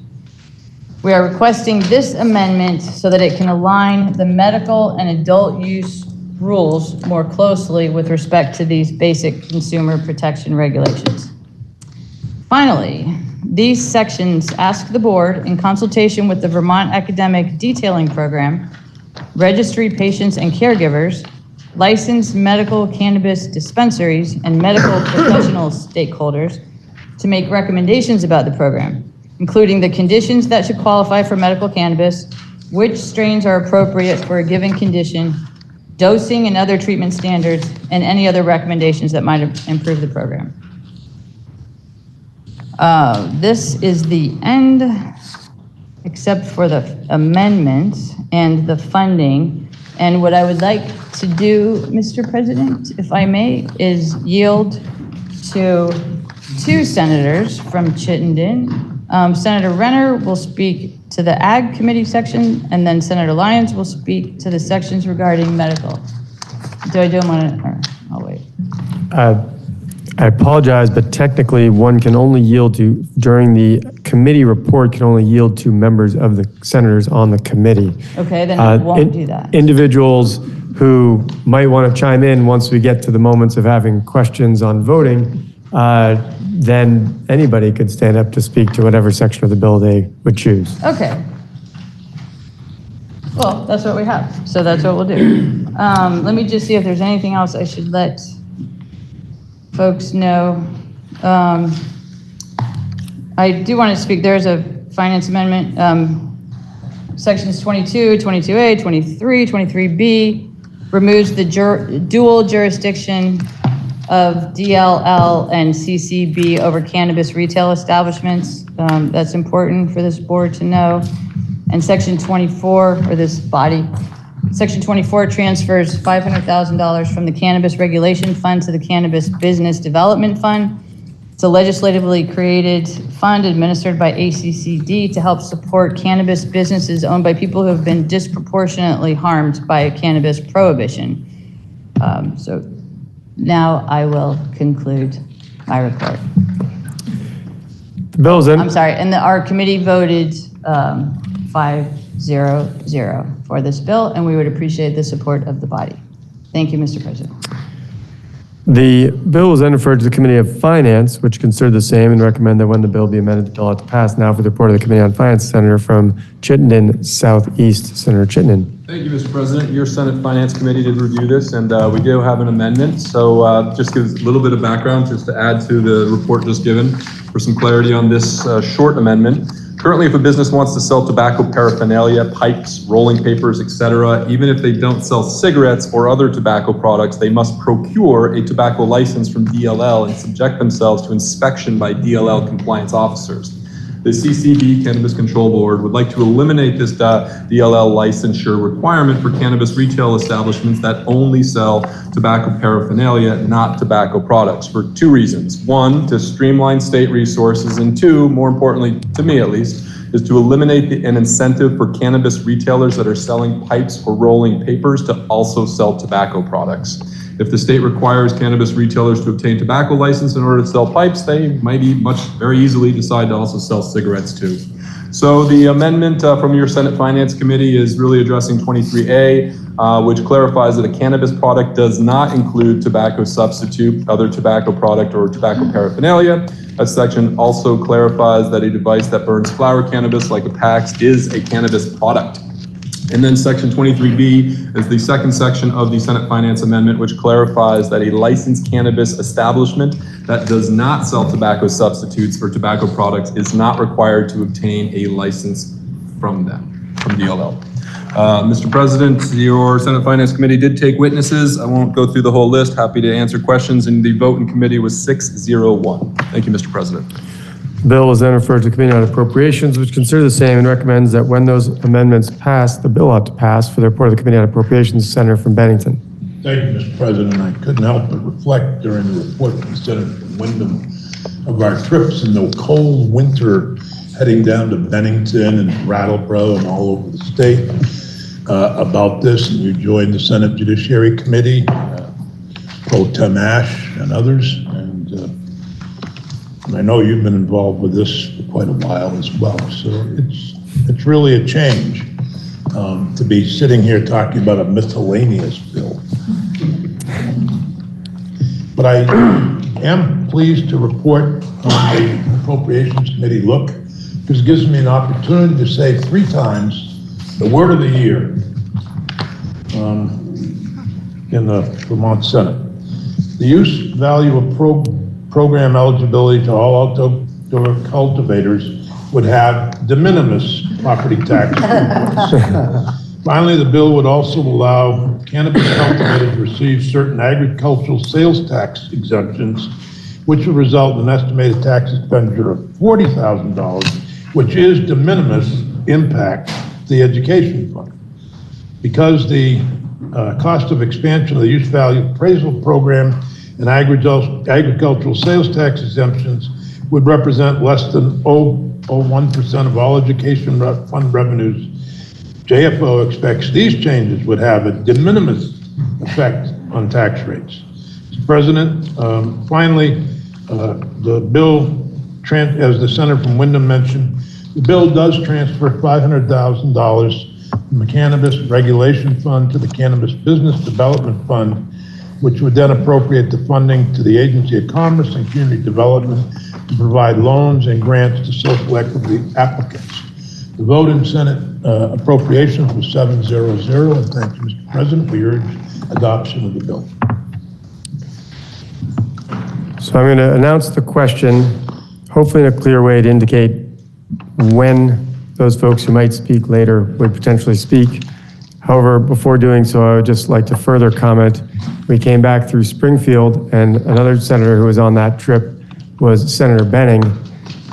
We are requesting this amendment so that it can align the medical and adult use rules more closely with respect to these basic consumer protection regulations. Finally, these sections ask the board, in consultation with the Vermont Academic Detailing Program, registry patients and caregivers, licensed medical cannabis dispensaries, and medical professional stakeholders, to make recommendations about the program, including the conditions that should qualify for medical cannabis, which strains are appropriate for a given condition, dosing and other treatment standards, and any other recommendations that might improve the program. This is the end, except for the amendment and the funding. And what I would like to do, Mr. President, if I may, is yield to 2 senators from Chittenden. Senator Renner will speak to the Ag Committee section, and then Senator Lyons will speak to the sections regarding medical. Do I do them on it, or I'll wait? I apologize, but technically one can only yield to, during the committee report, can only yield to members of the senators on the committee. Okay, then I won't do that. Individuals who might want to chime in once we get to the moments of having questions on voting, then anybody could stand up to speak to whatever section of the bill they would choose. Okay. Well, that's what we have, so that's what we'll do. Let me just see if there's anything else I should let folks know. I do want to speak, there's a finance amendment, sections 22, 22A, 23, 23B, removes the dual jurisdiction of DLL and CCB over cannabis retail establishments. That's important for this board to know. And section 24, or this body, section 24 transfers $500,000 from the Cannabis Regulation Fund to the Cannabis Business Development Fund. It's a legislatively created fund administered by ACCD to help support cannabis businesses owned by people who have been disproportionately harmed by cannabis prohibition. So now I will conclude my report. The bill's in. I'm sorry, and our committee voted 5-0-0 for this bill, and we would appreciate the support of the body. Thank you, Mr. President. The bill was then referred to the Committee of Finance, which considered the same and recommend that when the bill be amended, the bill ought to pass. Now for the report of the Committee on Finance, Senator from Chittenden Southeast, Senator Chittenden. Thank you, Mr. President. Your Senate Finance Committee did review this, and we do have an amendment. So just gives a little bit of background just to add to the report just given for some clarity on this short amendment. Currently, if a business wants to sell tobacco paraphernalia, pipes, rolling papers, etc., even if they don't sell cigarettes or other tobacco products, they must procure a tobacco license from DLL and subject themselves to inspection by DLL compliance officers. The CCB, Cannabis Control Board, would like to eliminate this DLL licensure requirement for cannabis retail establishments that only sell tobacco paraphernalia, not tobacco products, for two reasons. One, to streamline state resources, and two, more importantly, to me at least, is to eliminate an incentive for cannabis retailers that are selling pipes or rolling papers to also sell tobacco products. If the state requires cannabis retailers to obtain tobacco license in order to sell pipes, they might very easily decide to also sell cigarettes too. So the amendment from your Senate Finance Committee is really addressing 23A, which clarifies that a cannabis product does not include tobacco substitute, other tobacco product, or tobacco paraphernalia. That section also clarifies that a device that burns flower cannabis like a PAX is a cannabis product. And then section 23B is the second section of the Senate Finance Amendment, which clarifies that a licensed cannabis establishment that does not sell tobacco substitutes or tobacco products is not required to obtain a license from them, from DLL. Mr. President, your Senate Finance Committee did take witnesses. I won't go through the whole list. Happy to answer questions. And the vote in committee was 6-0-1. Thank you, Mr. President. The bill was then referred to the Committee on Appropriations, which considered the same and recommends that when those amendments pass, the bill ought to pass. For the report of the Committee on Appropriations, Senator from Bennington. Thank you, Mr. President. I couldn't help but reflect during the report from Senator from Wyndham of our trips in the cold winter heading down to Bennington and Brattleboro and all over the state about this. And you joined the Senate Judiciary Committee, Pro Tem Ash and others. And I know you've been involved with this for quite a while as well. So it's really a change to be sitting here talking about a miscellaneous bill. But I am pleased to report on the Appropriations Committee look, because it gives me an opportunity to say 3 times the word of the year in the Vermont Senate. The use value of program eligibility to all outdoor cultivators would have de minimis property tax. Finally, the bill would also allow cannabis cultivators to receive certain agricultural sales tax exemptions, which would result in an estimated tax expenditure of $40,000, which is de minimis impact to the education fund. Because the cost of expansion of the use value appraisal program and agricultural sales tax exemptions would represent less than 0.01% of all education fund revenues. JFO expects these changes would have a de minimis effect on tax rates. Mr. President, finally, the bill, as the Senator from Wyndham mentioned, the bill does transfer $500,000 from the Cannabis Regulation Fund to the Cannabis Business Development Fund, which would then appropriate the funding to the Agency of Commerce and Community Development to provide loans and grants to social equity applicants. The vote in Senate Appropriations was 7-0-0, and thank you, Mr. President. We urge adoption of the bill. So I'm going to announce the question, hopefully in a clear way to indicate when those folks who might speak later would potentially speak. However, before doing so, I would just like to further comment. We came back through Springfield, and another senator who was on that trip was Senator Benning,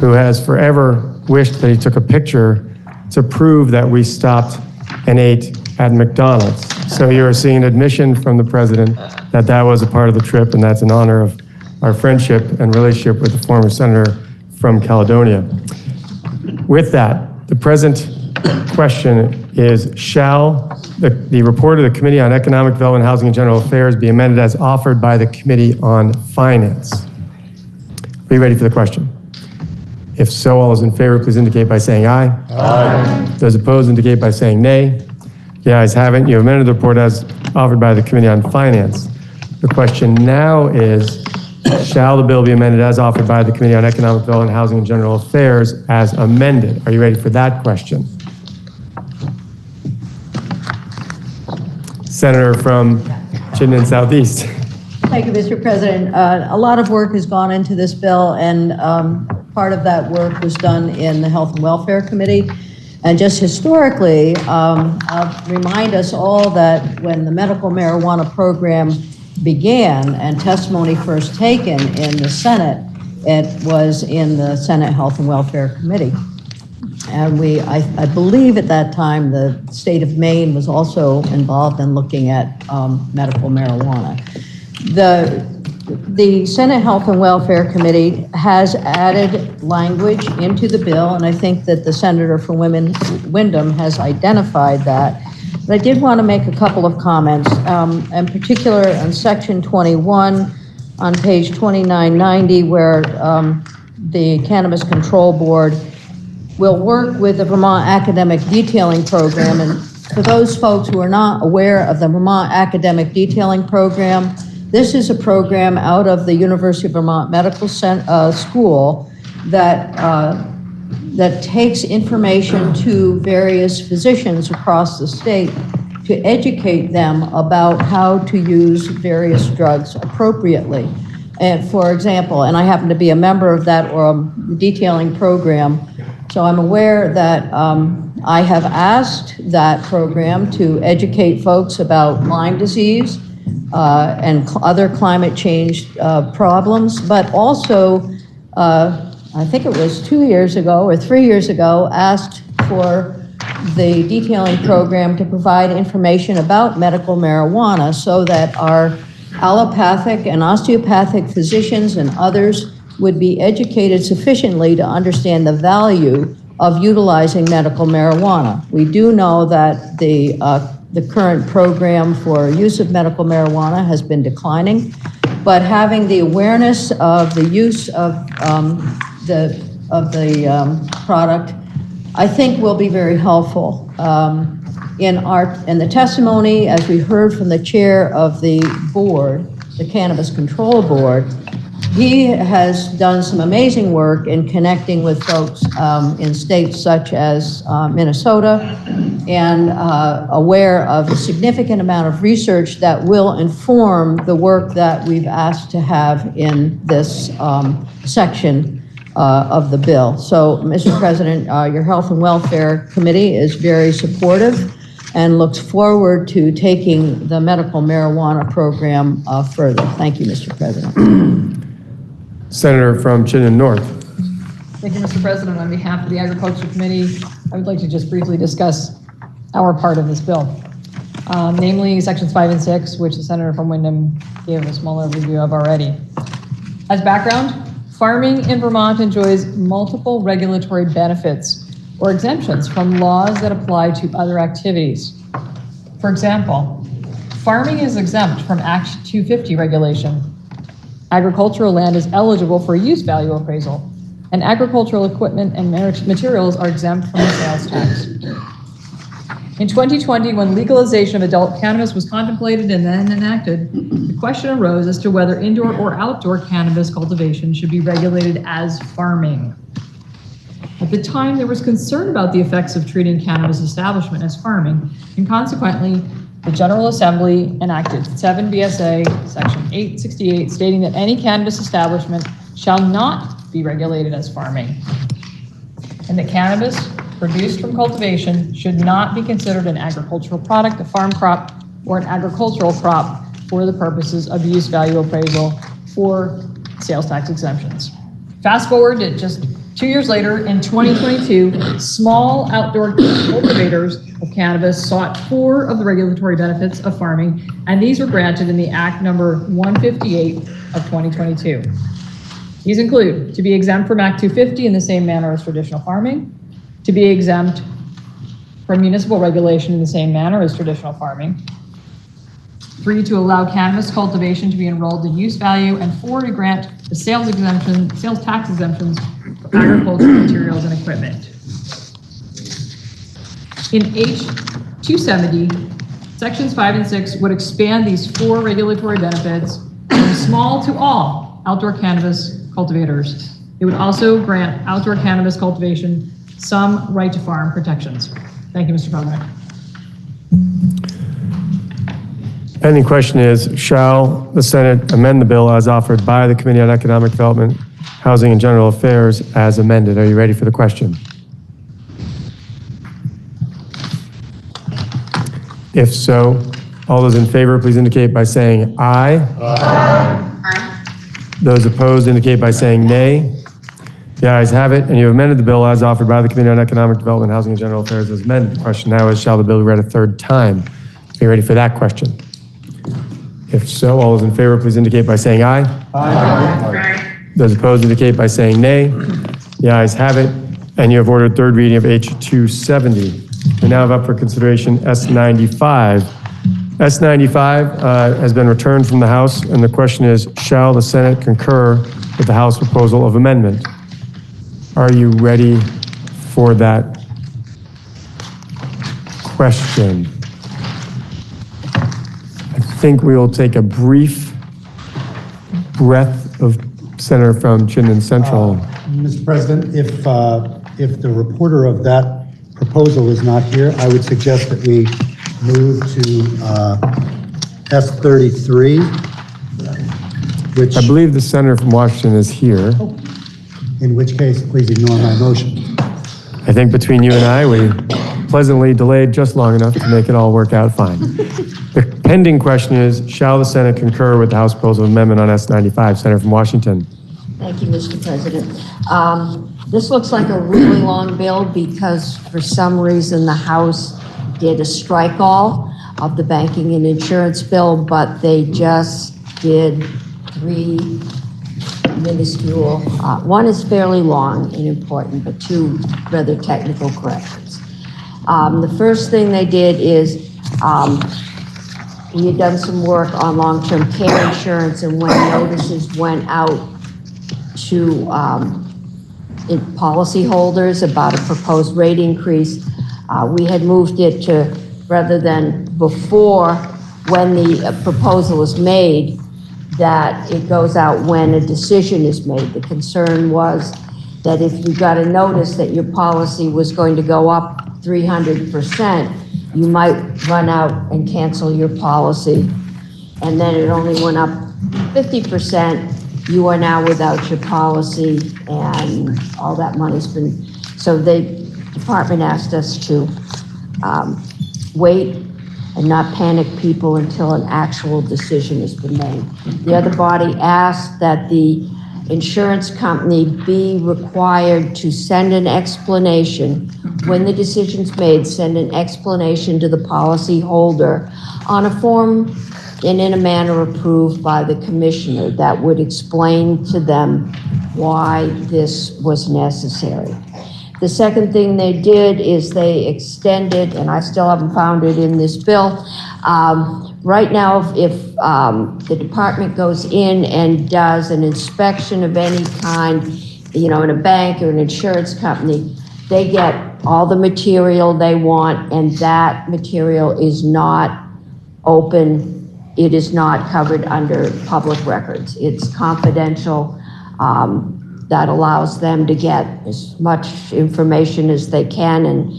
who has forever wished that he took a picture to prove that we stopped and ate at McDonald's. So you're seeing an admission from the president that that was a part of the trip, and that's in honor of our friendship and relationship with the former senator from Caledonia. With that, the present question is, shall the report of the Committee on Economic Development, Housing, and General Affairs be amended as offered by the Committee on Finance? Are you ready for the question? If so, all those in favor, please indicate by saying aye. Aye. Those opposed indicate by saying nay. The ayes have it. You have amended the report as offered by the Committee on Finance. The question now is, shall the bill be amended as offered by the Committee on Economic Development, Housing, and General Affairs as amended? Are you ready for that question? Senator from Chittenden Southeast. Thank you, Mr. President. A lot of work has gone into this bill, and part of that work was done in the Health and Welfare Committee. And just historically, I'll remind us all that when the medical marijuana program began and testimony first taken in the Senate, it was in the Senate Health and Welfare Committee. And I believe at that time, the state of Maine was also involved in looking at medical marijuana. The Senate Health and Welfare Committee has added language into the bill, and I think that the Senator from Windham has identified that. But I did want to make a couple of comments, in particular on Section 21 on page 2990, where the Cannabis Control Board will work with the Vermont Academic Detailing Program. And for those folks who are not aware of the Vermont Academic Detailing Program, this is a program out of the University of Vermont Medical School that takes information to various physicians across the state to educate them about how to use various drugs appropriately. And for example, and I happen to be a member of that detailing program, so I'm aware that I have asked that program to educate folks about Lyme disease and other climate change problems, but also, I think it was 2 years ago or 3 years ago, asked for the detailing program to provide information about medical marijuana so that our allopathic and osteopathic physicians and others would be educated sufficiently to understand the value of utilizing medical marijuana. We do know that the current program for use of medical marijuana has been declining, but having the awareness of the use of the product, I think will be very helpful. In the testimony, as we heard from the chair of the board, the Cannabis Control Board, he has done some amazing work in connecting with folks in states such as Minnesota, and aware of a significant amount of research that will inform the work that we've asked to have in this section of the bill. So, Mr. President, your Health and Welfare Committee is very supportive and looks forward to taking the medical marijuana program further. Thank you, Mr. President. Senator from Chittenden North. Thank you, Mr. President. On behalf of the Agriculture Committee, I would like to just briefly discuss our part of this bill, namely Sections 5 and 6, which the Senator from Windham gave a small overview of already. As background, farming in Vermont enjoys multiple regulatory benefits or exemptions from laws that apply to other activities. For example, farming is exempt from Act 250 regulation. Agricultural land is eligible for a use value appraisal, and agricultural equipment and materials are exempt from the sales tax. In 2020, when legalization of adult cannabis was contemplated and then enacted, the question arose as to whether indoor or outdoor cannabis cultivation should be regulated as farming. At the time, there was concern about the effects of treating cannabis establishment as farming, and consequently, the General Assembly enacted 7 BSA Section 868, stating that any cannabis establishment shall not be regulated as farming, and that cannabis produced from cultivation should not be considered an agricultural product, a farm crop, or an agricultural crop for the purposes of use value appraisal for sales tax exemptions. Fast forward to just 2 years later, in 2022, small outdoor cultivators of cannabis sought 4 of the regulatory benefits of farming, and these were granted in the Act number 158 of 2022. These include to be exempt from Act 250 in the same manner as traditional farming, to be exempt from municipal regulation in the same manner as traditional farming, 3, to allow cannabis cultivation to be enrolled in use value, and 4, to grant the sales tax exemptions for agricultural materials and equipment. In H 270, Sections 5 and 6 would expand these 4 regulatory benefits from small to all outdoor cannabis cultivators. It would also grant outdoor cannabis cultivation some right to farm protections. Thank you, Mr. President. Pending question is, shall the Senate amend the bill as offered by the Committee on Economic Development, Housing and General Affairs as amended? Are you ready for the question? If so, all those in favor, please indicate by saying aye. Aye. Those opposed indicate by saying nay. The ayes have it, and you have amended the bill as offered by the Committee on Economic Development, Housing and General Affairs as amended. The question now is, shall the bill be read a third time? Are you ready for that question? If so, all those in favor, please indicate by saying aye. Aye. Those opposed indicate by saying nay. The ayes have it, and you have ordered third reading of H270. We now have up for consideration S95. S95 has been returned from the House, and the question is, shall the Senate concur with the House proposal of amendment? Are you ready for that question? I think we will take a brief breath of Senator from Chittenden Central. Mr. President, if the reporter of that proposal is not here, I would suggest that we move to S33, which, I believe the senator from Washington is here. in which case, please ignore my motion. I think between you and I, we pleasantly delayed just long enough to make it all work out fine. The pending question is, shall the Senate concur with the House proposal amendment on S95? Senator from Washington. Thank you, Mr. President. This looks like a really long bill because for some reason the House did a strike all of the banking and insurance bill, but they just did 3 minuscule, one is fairly long and important, but 2 rather technical corrections. The first thing they did is we had done some work on long-term care insurance, and when notices went out to policyholders about a proposed rate increase, we had moved it to, rather than before when the proposal is made, that it goes out when a decision is made. The concern was that if you got a notice that your policy was going to go up 300%, you might run out and cancel your policy. And then it only went up 50%. You are now without your policy, and all that money's been, so the department asked us to wait and not panic people until an actual decision has been made. The other body asked that the insurance company be required to send an explanation when the decision's made, send an explanation to the policy holder on a form and in a manner approved by the commissioner that would explain to them why this was necessary. The second thing they did is they extended, and I still haven't found it in this bill, right now if the department goes in and does an inspection of any kind, you know, in a bank or an insurance company, they get all the material they want, and that material is not open. It is not covered under public records. It's confidential. That allows them to get as much information as they can and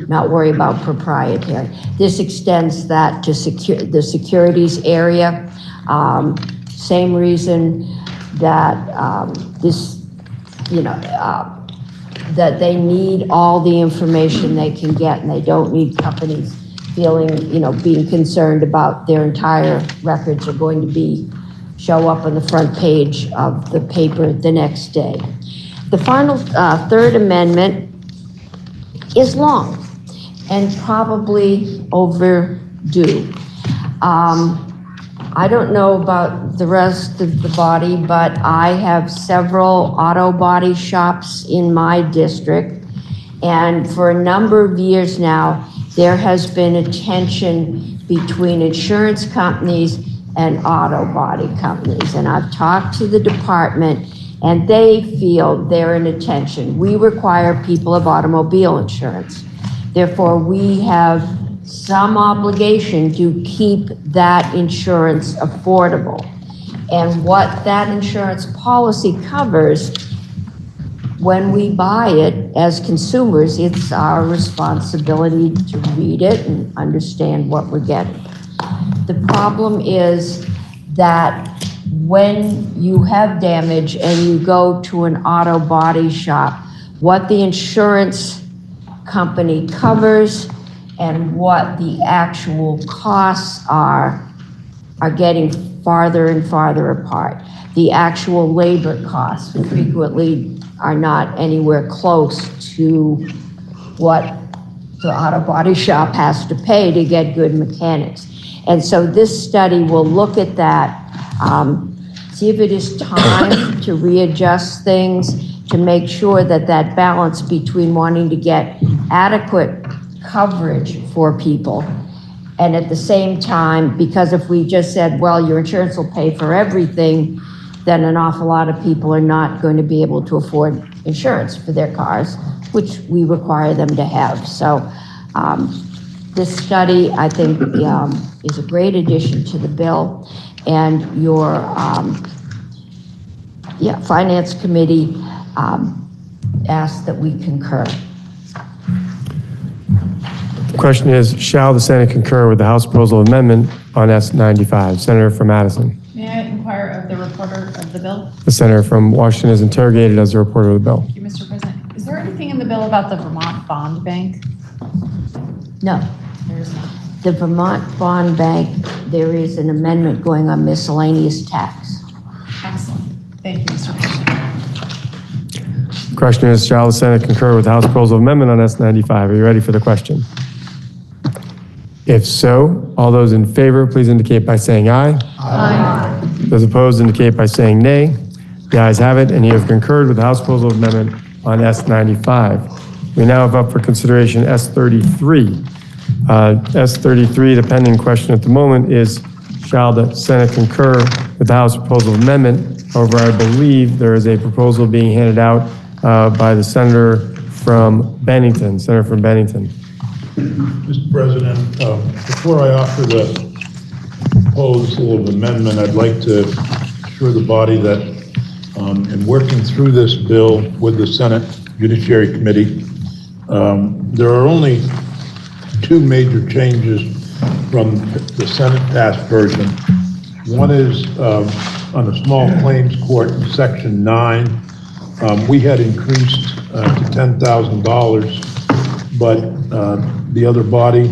not worry about proprietary. This extends that to the securities area. Same reason that this, you know, that they need all the information they can get, and they don't need companies feeling, you know, being concerned about their entire records are going to show up on the front page of the paper the next day. The final third amendment is long and probably overdue. I don't know about the rest of the body, but I have several auto body shops in my district, and for a number of years now, there has been a tension between insurance companies and auto body companies. And I've talked to the department, and they feel they're in a tension. We require people of automobile insurance. Therefore, we have some obligation to keep that insurance affordable. And what that insurance policy covers, when we buy it as consumers, it's our responsibility to read it and understand what we're getting. The problem is that when you have damage and you go to an auto body shop, what the insurance company covers and what the actual costs are getting farther and farther apart. The actual labor costs frequently are not anywhere close to what the auto body shop has to pay to get good mechanics. And so this study will look at that, see if it is time to readjust things, to make sure that that balance between wanting to get adequate coverage for people, and at the same time, because if we just said, well, your insurance will pay for everything, then an awful lot of people are not going to be able to afford insurance for their cars, which we require them to have. So this study, I think, is a great addition to the bill, and your Finance Committee asked that we concur. The question is, shall the Senate concur with the House proposal amendment on S95? Senator from Madison. May I inquire of the reporter of the bill? The senator from Washington is interrogated as the reporter of the bill. Thank you, Mr. President. Is there anything in the bill about the Vermont Bond Bank? No. There's not. The Vermont Bond Bank, there is an amendment going on miscellaneous tax. Excellent. Thank you, Mr. President. The question is, shall the Senate concur with the House proposal amendment on S95? Are you ready for the question? If so, all those in favor, please indicate by saying aye. Aye. Those opposed indicate by saying nay. The ayes have it, and you have concurred with the House proposal amendment on S95. We now have up for consideration S33. S33, the pending question at the moment is, shall the Senate concur with the House proposal amendment? However, I believe there is a proposal being handed out by the senator from Bennington. Senator from Bennington. Mr. President, before I offer the proposal of amendment, I'd like to assure the body that in working through this bill with the Senate Judiciary Committee, there are only two major changes from the Senate passed version. One is on the small claims court in Section 9. We had increased to $10,000, but the other body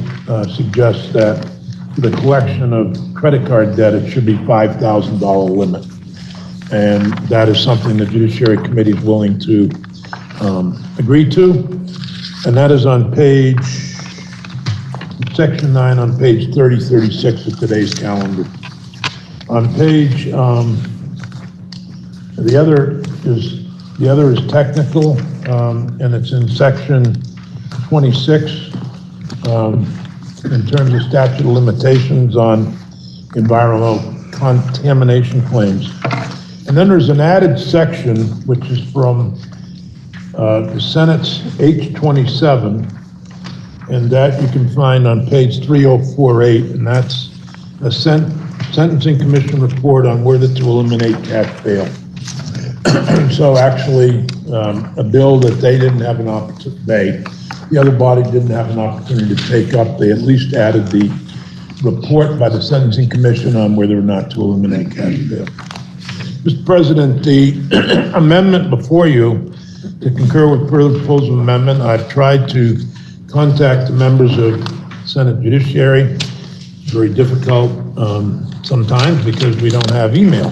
suggests that for the collection of credit card debt, it should be $5,000 limit. And that is something the Judiciary Committee is willing to agree to. And that is on Section 9 on page 3036 of today's calendar. On page, the other is technical, and it's in Section 26 in terms of statute of limitations on environmental contamination claims. And then there's an added section which is from the Senate's H27, and that you can find on page 3048, and that's a Sentencing Commission report on whether to eliminate cash bail. So actually, a bill that they didn't have an opportunity, the other body didn't have an opportunity to take up, they at least added the report by the Sentencing Commission on whether or not to eliminate cash bail. Mr. President, the amendment before you, to concur with further proposal amendment, I've tried to contact the members of Senate Judiciary. It's very difficult sometimes because we don't have email.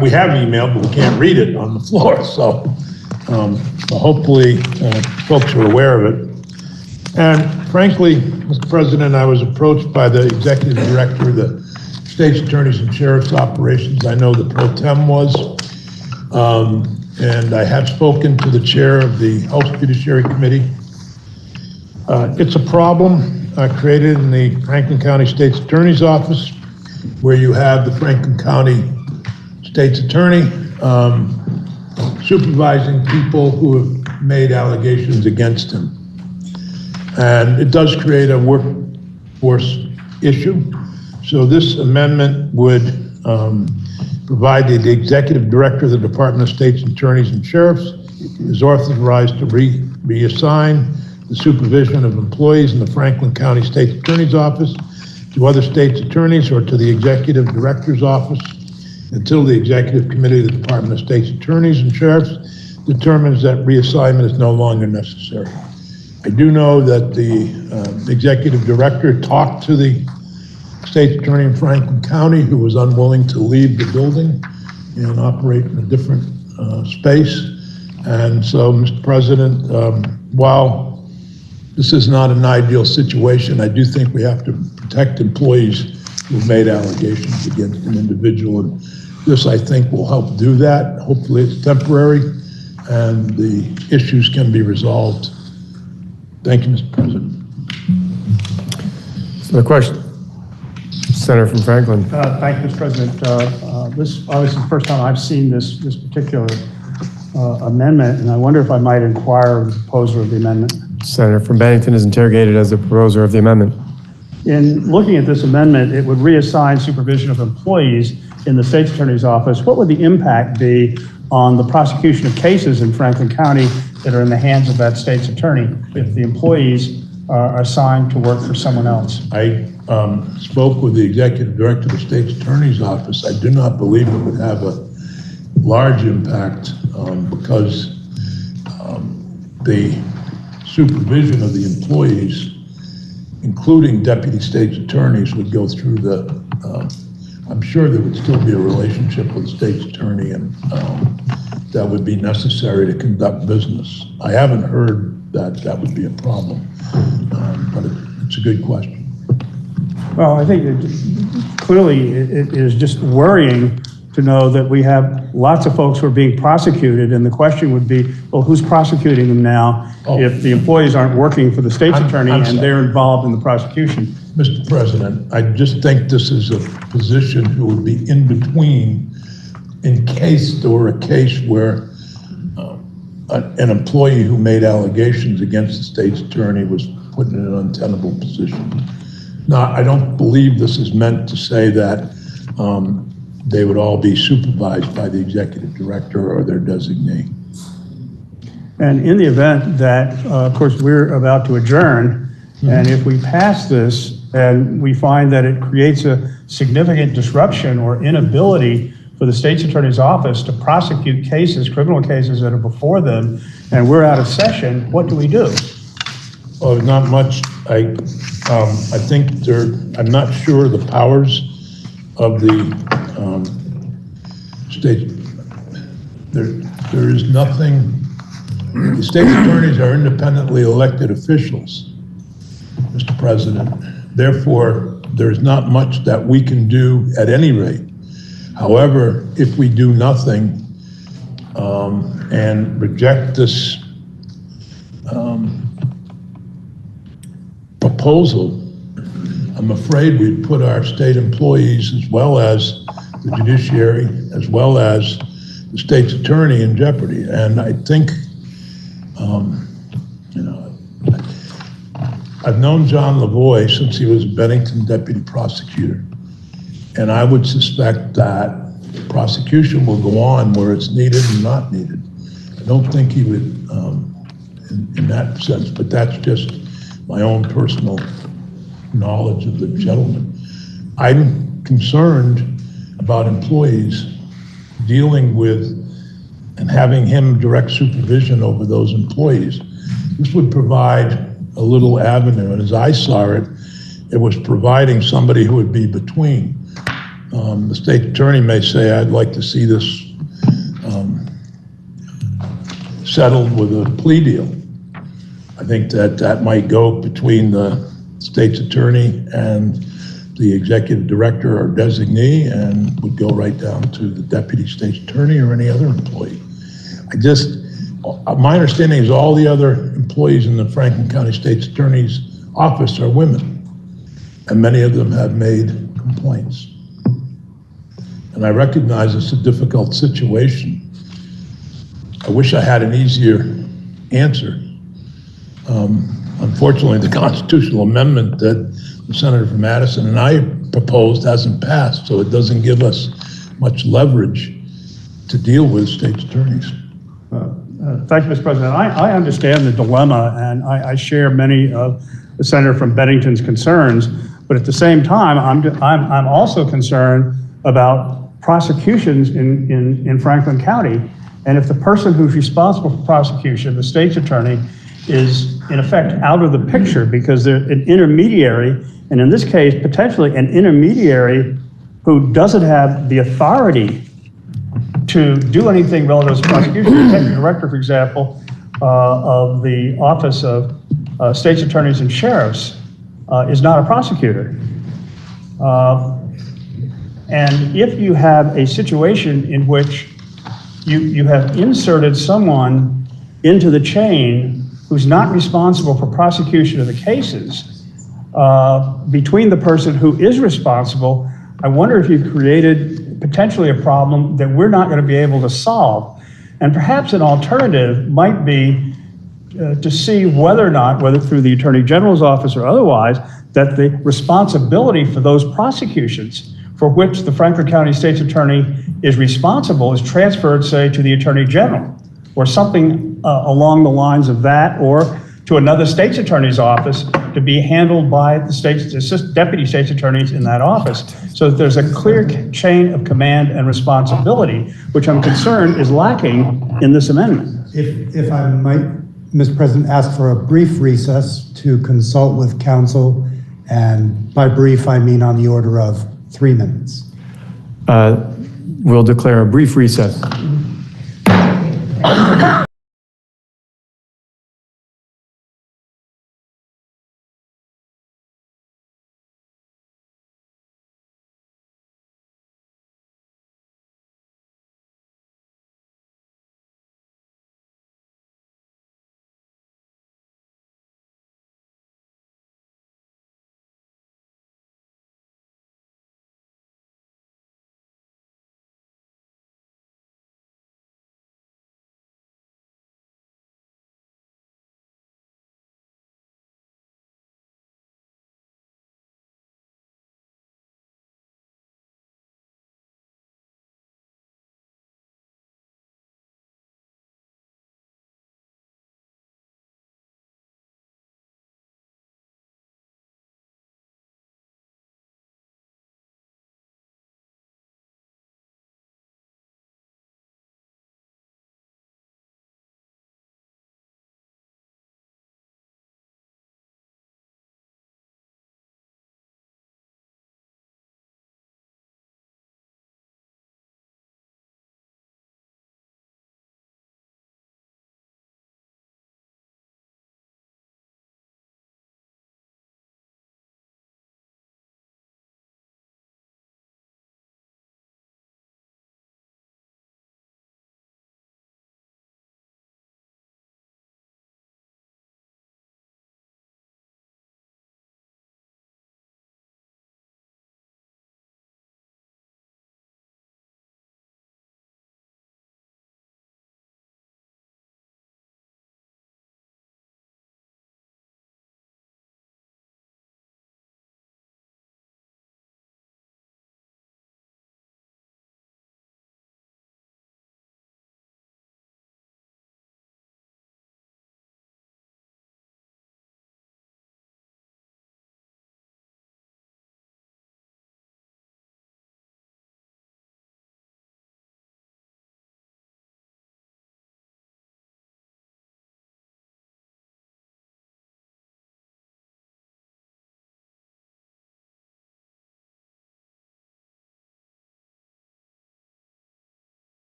We have email, but we can't read it on the floor. So hopefully folks are aware of it. And frankly, Mr. President, I was approached by the executive director of the State's Attorneys and Sheriff's Operations. I know the pro tem was. And I have spoken to the chair of the House Judiciary Committee. It's a problem created in the Franklin County State's Attorney's Office, where you have the Franklin County State's Attorney supervising people who have made allegations against him. And it does create a force issue. So this amendment would provide that the executive director of the Department of State's Attorneys and Sheriffs is authorized to reassign the supervision of employees in the Franklin County State's Attorney's Office to other state's attorneys or to the executive director's office until the executive committee of the Department of State's Attorneys and Sheriffs determines that reassignment is no longer necessary. I do know that the executive director talked to the state's attorney in Franklin County, who was unwilling to leave the building and operate in a different space. And so, Mr. President, while this is not an ideal situation, I do think we have to protect employees who've made allegations against an individual. And this, I think, will help do that. Hopefully it's temporary and the issues can be resolved. Thank you, Mr. President. So the question, Senator from Franklin. Thank you, Mr. President. This obviously the first time I've seen this particular amendment, and I wonder if I might inquire of the proposer of the amendment. Senator from Bennington is interrogated as the proposer of the amendment. In looking at this amendment, it would reassign supervision of employees in the state's attorney's office. What would the impact be on the prosecution of cases in Franklin County that are in the hands of that state's attorney if the employees are assigned to work for someone else? I spoke with the executive director of the state's attorney's office. I do not believe it would have a large impact because the supervision of the employees, including deputy state's attorneys, would go through the, I'm sure there would still be a relationship with the state's attorney, and that would be necessary to conduct business. I haven't heard that that would be a problem, but it's a good question. Well, I think clearly it is just worrying to know that we have lots of folks who are being prosecuted, and the question would be, well, who's prosecuting them now if the employees aren't working for the state's attorney and they're involved in the prosecution? Mr. President, I just think this is a position who would be in between in case there were a case where an employee who made allegations against the state's attorney was put in an untenable position. Now, I don't believe this is meant to say that they would all be supervised by the executive director or their designee. And in the event that, of course, we're about to adjourn, and if we pass this and we find that it creates a significant disruption or inability for the state's attorney's office to prosecute cases, criminal cases that are before them, and we're out of session, what do we do? Well, not much. I think I'm not sure the powers of the state. There is nothing. The state attorneys are independently elected officials, Mr. President. Therefore, there's not much that we can do at any rate. However, if we do nothing and reject this proposal, I'm afraid we'd put our state employees as well as the judiciary, as well as the state's attorney in jeopardy. And I think, I've known John Lavoie since he was a Bennington deputy prosecutor. And I would suspect that prosecution will go on where it's needed and not needed. I don't think he would, in that sense, but that's just my own personal knowledge of the gentleman. I'm concerned about employees dealing with and having him direct supervision over those employees. This would provide a little avenue, and as I saw it, it was providing somebody who would be between. The state attorney may say, I'd like to see this settled with a plea deal. I think that might go between the state's attorney and the executive director or designee, and would go right down to the deputy state's attorney or any other employee. My understanding is all the other employees in the Franklin County State's Attorney's office are women, and many of them have made complaints. And I recognize it's a difficult situation. I wish I had an easier answer. unfortunately, the constitutional amendment that Senator from Madison and I proposed hasn't passed, so it doesn't give us much leverage to deal with state's attorneys. Thank you, Mr. President. I understand the dilemma, and I share many of the Senator from Bennington's concerns, but at the same time, I'm also concerned about prosecutions in Franklin County. And if the person who's responsible for prosecution, the state's attorney, is in effect out of the picture because they're an intermediary, and in this case, potentially an intermediary who doesn't have the authority to do anything relative to prosecution. The executive director, for example, of the Office of State's Attorneys and Sheriffs is not a prosecutor. And if you have a situation in which you have inserted someone into the chain who's not responsible for prosecution of the cases, between the person who is responsible, I wonder if you've created potentially a problem that we're not going to be able to solve. And perhaps an alternative might be to see whether or not, whether through the Attorney General's office or otherwise, that the responsibility for those prosecutions for which the Franklin County State's Attorney is responsible is transferred, say, to the Attorney General, or something along the lines of that, or to another state's attorney's office to be handled by the deputy state's attorneys in that office, so that there's a clear chain of command and responsibility, which I'm concerned is lacking in this amendment. If I might, Mr. President, ask for a brief recess to consult with counsel, and by brief, I mean on the order of 3 minutes. We'll declare a brief recess.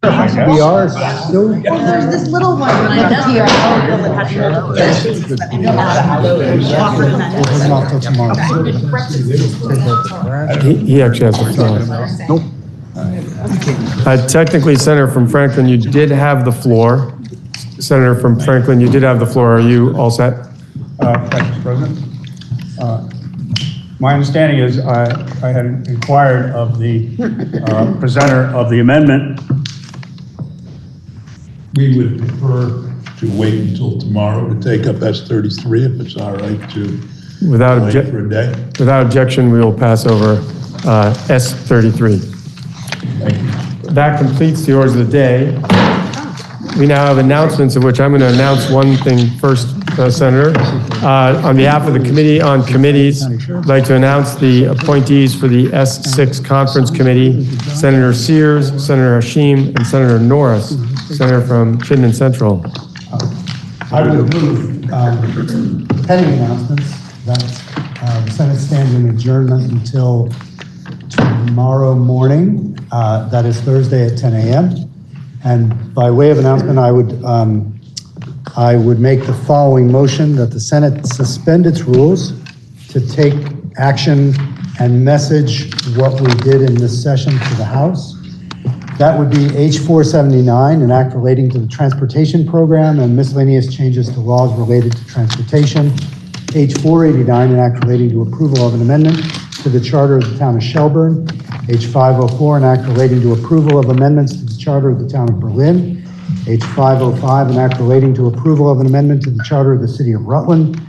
We are still. There's this little one with the TRL. We're not till tomorrow. He actually has the floor. Technically, Senator from Franklin, you did have the floor. Senator from Franklin, you did have the floor. Are you all set? Thank you, Mr. President. My understanding is I had inquired of the presenter of the amendment. We would prefer to wait until tomorrow to take up S33, if it's all right to Without wait for a day. Without objection, we will pass over S33. Thank you. That completes the orders of the day. We now have announcements, of which I'm going to announce one thing first, Senator. On behalf of the Committee on Committees, I'd like to announce the appointees for the S6 Conference Committee, Senator Sears, Senator Hashim, and Senator Norris, Senator from Chittenden Central. I would move, pending announcements, that the Senate stands in adjournment until tomorrow morning, that is Thursday at 10 a.m. And by way of announcement, I would make the following motion: that the Senate suspend its rules to take action and message what we did in this session to the House. That would be H-479, an act relating to the transportation program and miscellaneous changes to laws related to transportation. H-489, an act relating to approval of an amendment to the charter of the town of Shelburne. H-504, an act relating to approval of amendments to the charter of the town of Berlin. H-505, an act relating to approval of an amendment to the charter of the city of Rutland.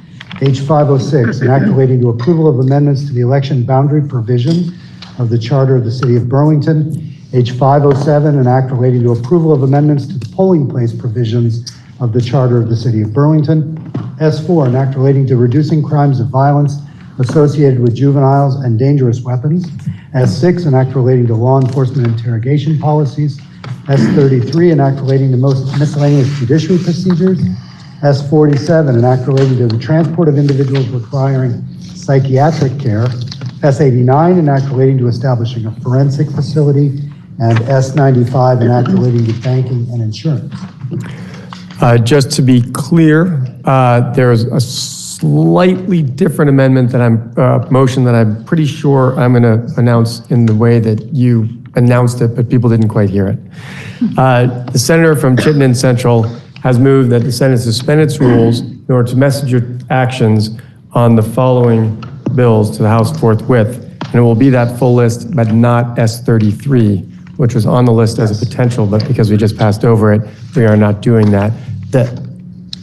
H-506, an act relating to approval of amendments to the election boundary provision of the charter of the city of Burlington. H-507, an act relating to approval of amendments to the polling place provisions of the charter of the city of Burlington. S-4, an act relating to reducing crimes of violence associated with juveniles and dangerous weapons. S-6, an act relating to law enforcement interrogation policies. S-33, an act relating to miscellaneous judiciary procedures. S-47, an act relating to the transport of individuals requiring psychiatric care. S-89, an act relating to establishing a forensic facility. And S-95, an act relating to banking and insurance. Just to be clear, there is a slightly different amendment that motion that I'm pretty sure I'm going to announce in the way that you announced it, but people didn't quite hear it. The senator from Chittenden Central has moved that the Senate suspend its rules in order to message your actions on the following bills to the House forthwith. And it will be that full list, but not S-33, which was on the list as a potential, but because we just passed over it, we are not doing that. The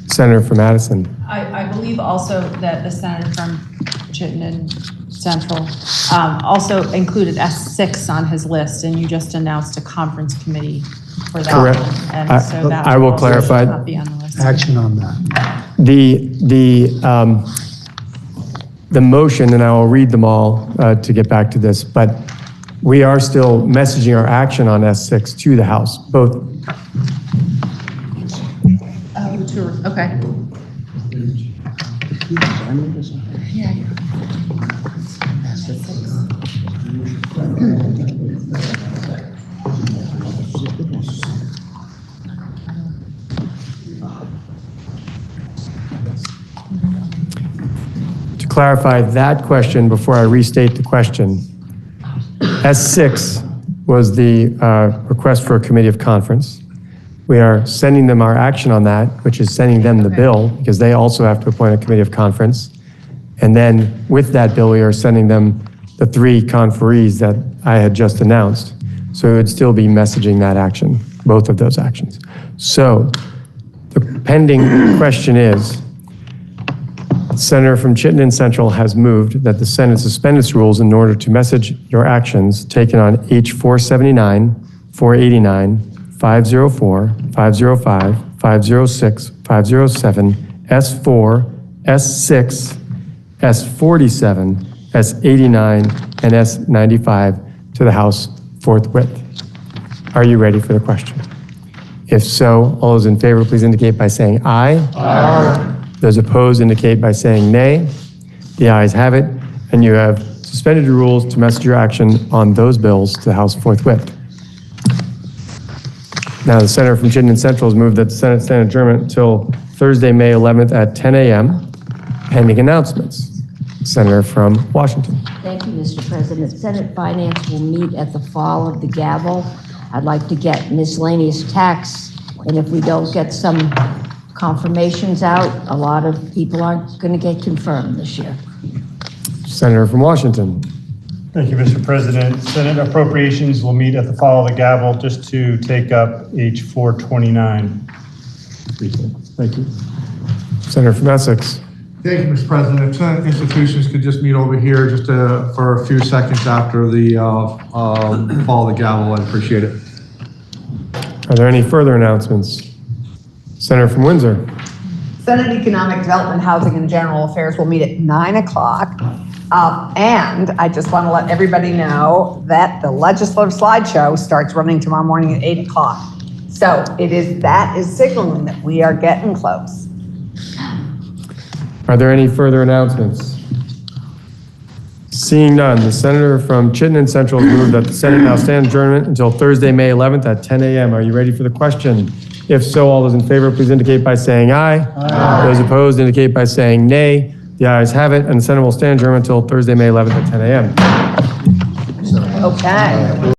Senator from Madison. I believe also that the senator from Chittenden Central also included S6 on his list, and you just announced a conference committee for that. Correct. One. And so that I will also clarify. should not be on the list. Action on that. The motion, and I will read them all to get back to this, but we are still messaging our action on S6 to the House, both. Okay. To clarify that question before I restate the question, S6 was the request for a committee of conference. We are sending them our action on that, which is sending them the bill, because they also have to appoint a committee of conference. And then with that bill, we are sending them the 3 conferees that I had just announced. So it would still be messaging that action, both of those actions. So the pending question is, Senator from Chittenden Central has moved that the Senate suspend its rules in order to message your actions taken on H-479, 489, 504, 505, 506, 507, S4, S6, S47, S89, and S95 to the House forthwith. Are you ready for the question? If so, all those in favor, please indicate by saying aye. Aye. Those opposed indicate by saying nay. The ayes have it, and you have suspended your rules to message your action on those bills to the House forthwith. Now, the senator from Chittenden Central has moved that the Senate stand adjournment until Thursday, May 11th at 10 a.m. Pending announcements. Senator from Washington. Thank you, Mr. President. Senate Finance will meet at the fall of the gavel. I'd like to get miscellaneous tax, and if we don't get some confirmations out, a lot of people aren't going to get confirmed this year. Senator from Washington. Thank you, Mr. President. Senate Appropriations will meet at the fall of the gavel just to take up H429. Thank you. Senator from Essex. Thank you, Mr. President. If Senate institutions could just meet over here just for a few seconds after the fall of the gavel, I'd appreciate it. Are there any further announcements? Senator from Windsor. Senate Economic Development, Housing, and General Affairs will meet at 9 o'clock. And I just want to let everybody know that the legislative slideshow starts running tomorrow morning at 8 o'clock. So that is signaling that we are getting close. Are there any further announcements? Seeing none, the senator from Chittenden Central has moved that the Senate now stand adjournment until Thursday, May 11th at 10 a.m. Are you ready for the question? If so, all those in favor, please indicate by saying aye. Aye. Those opposed indicate by saying nay. The ayes have it, and the Senate will stand adjourned until Thursday, May 11th at 10 a.m. Okay.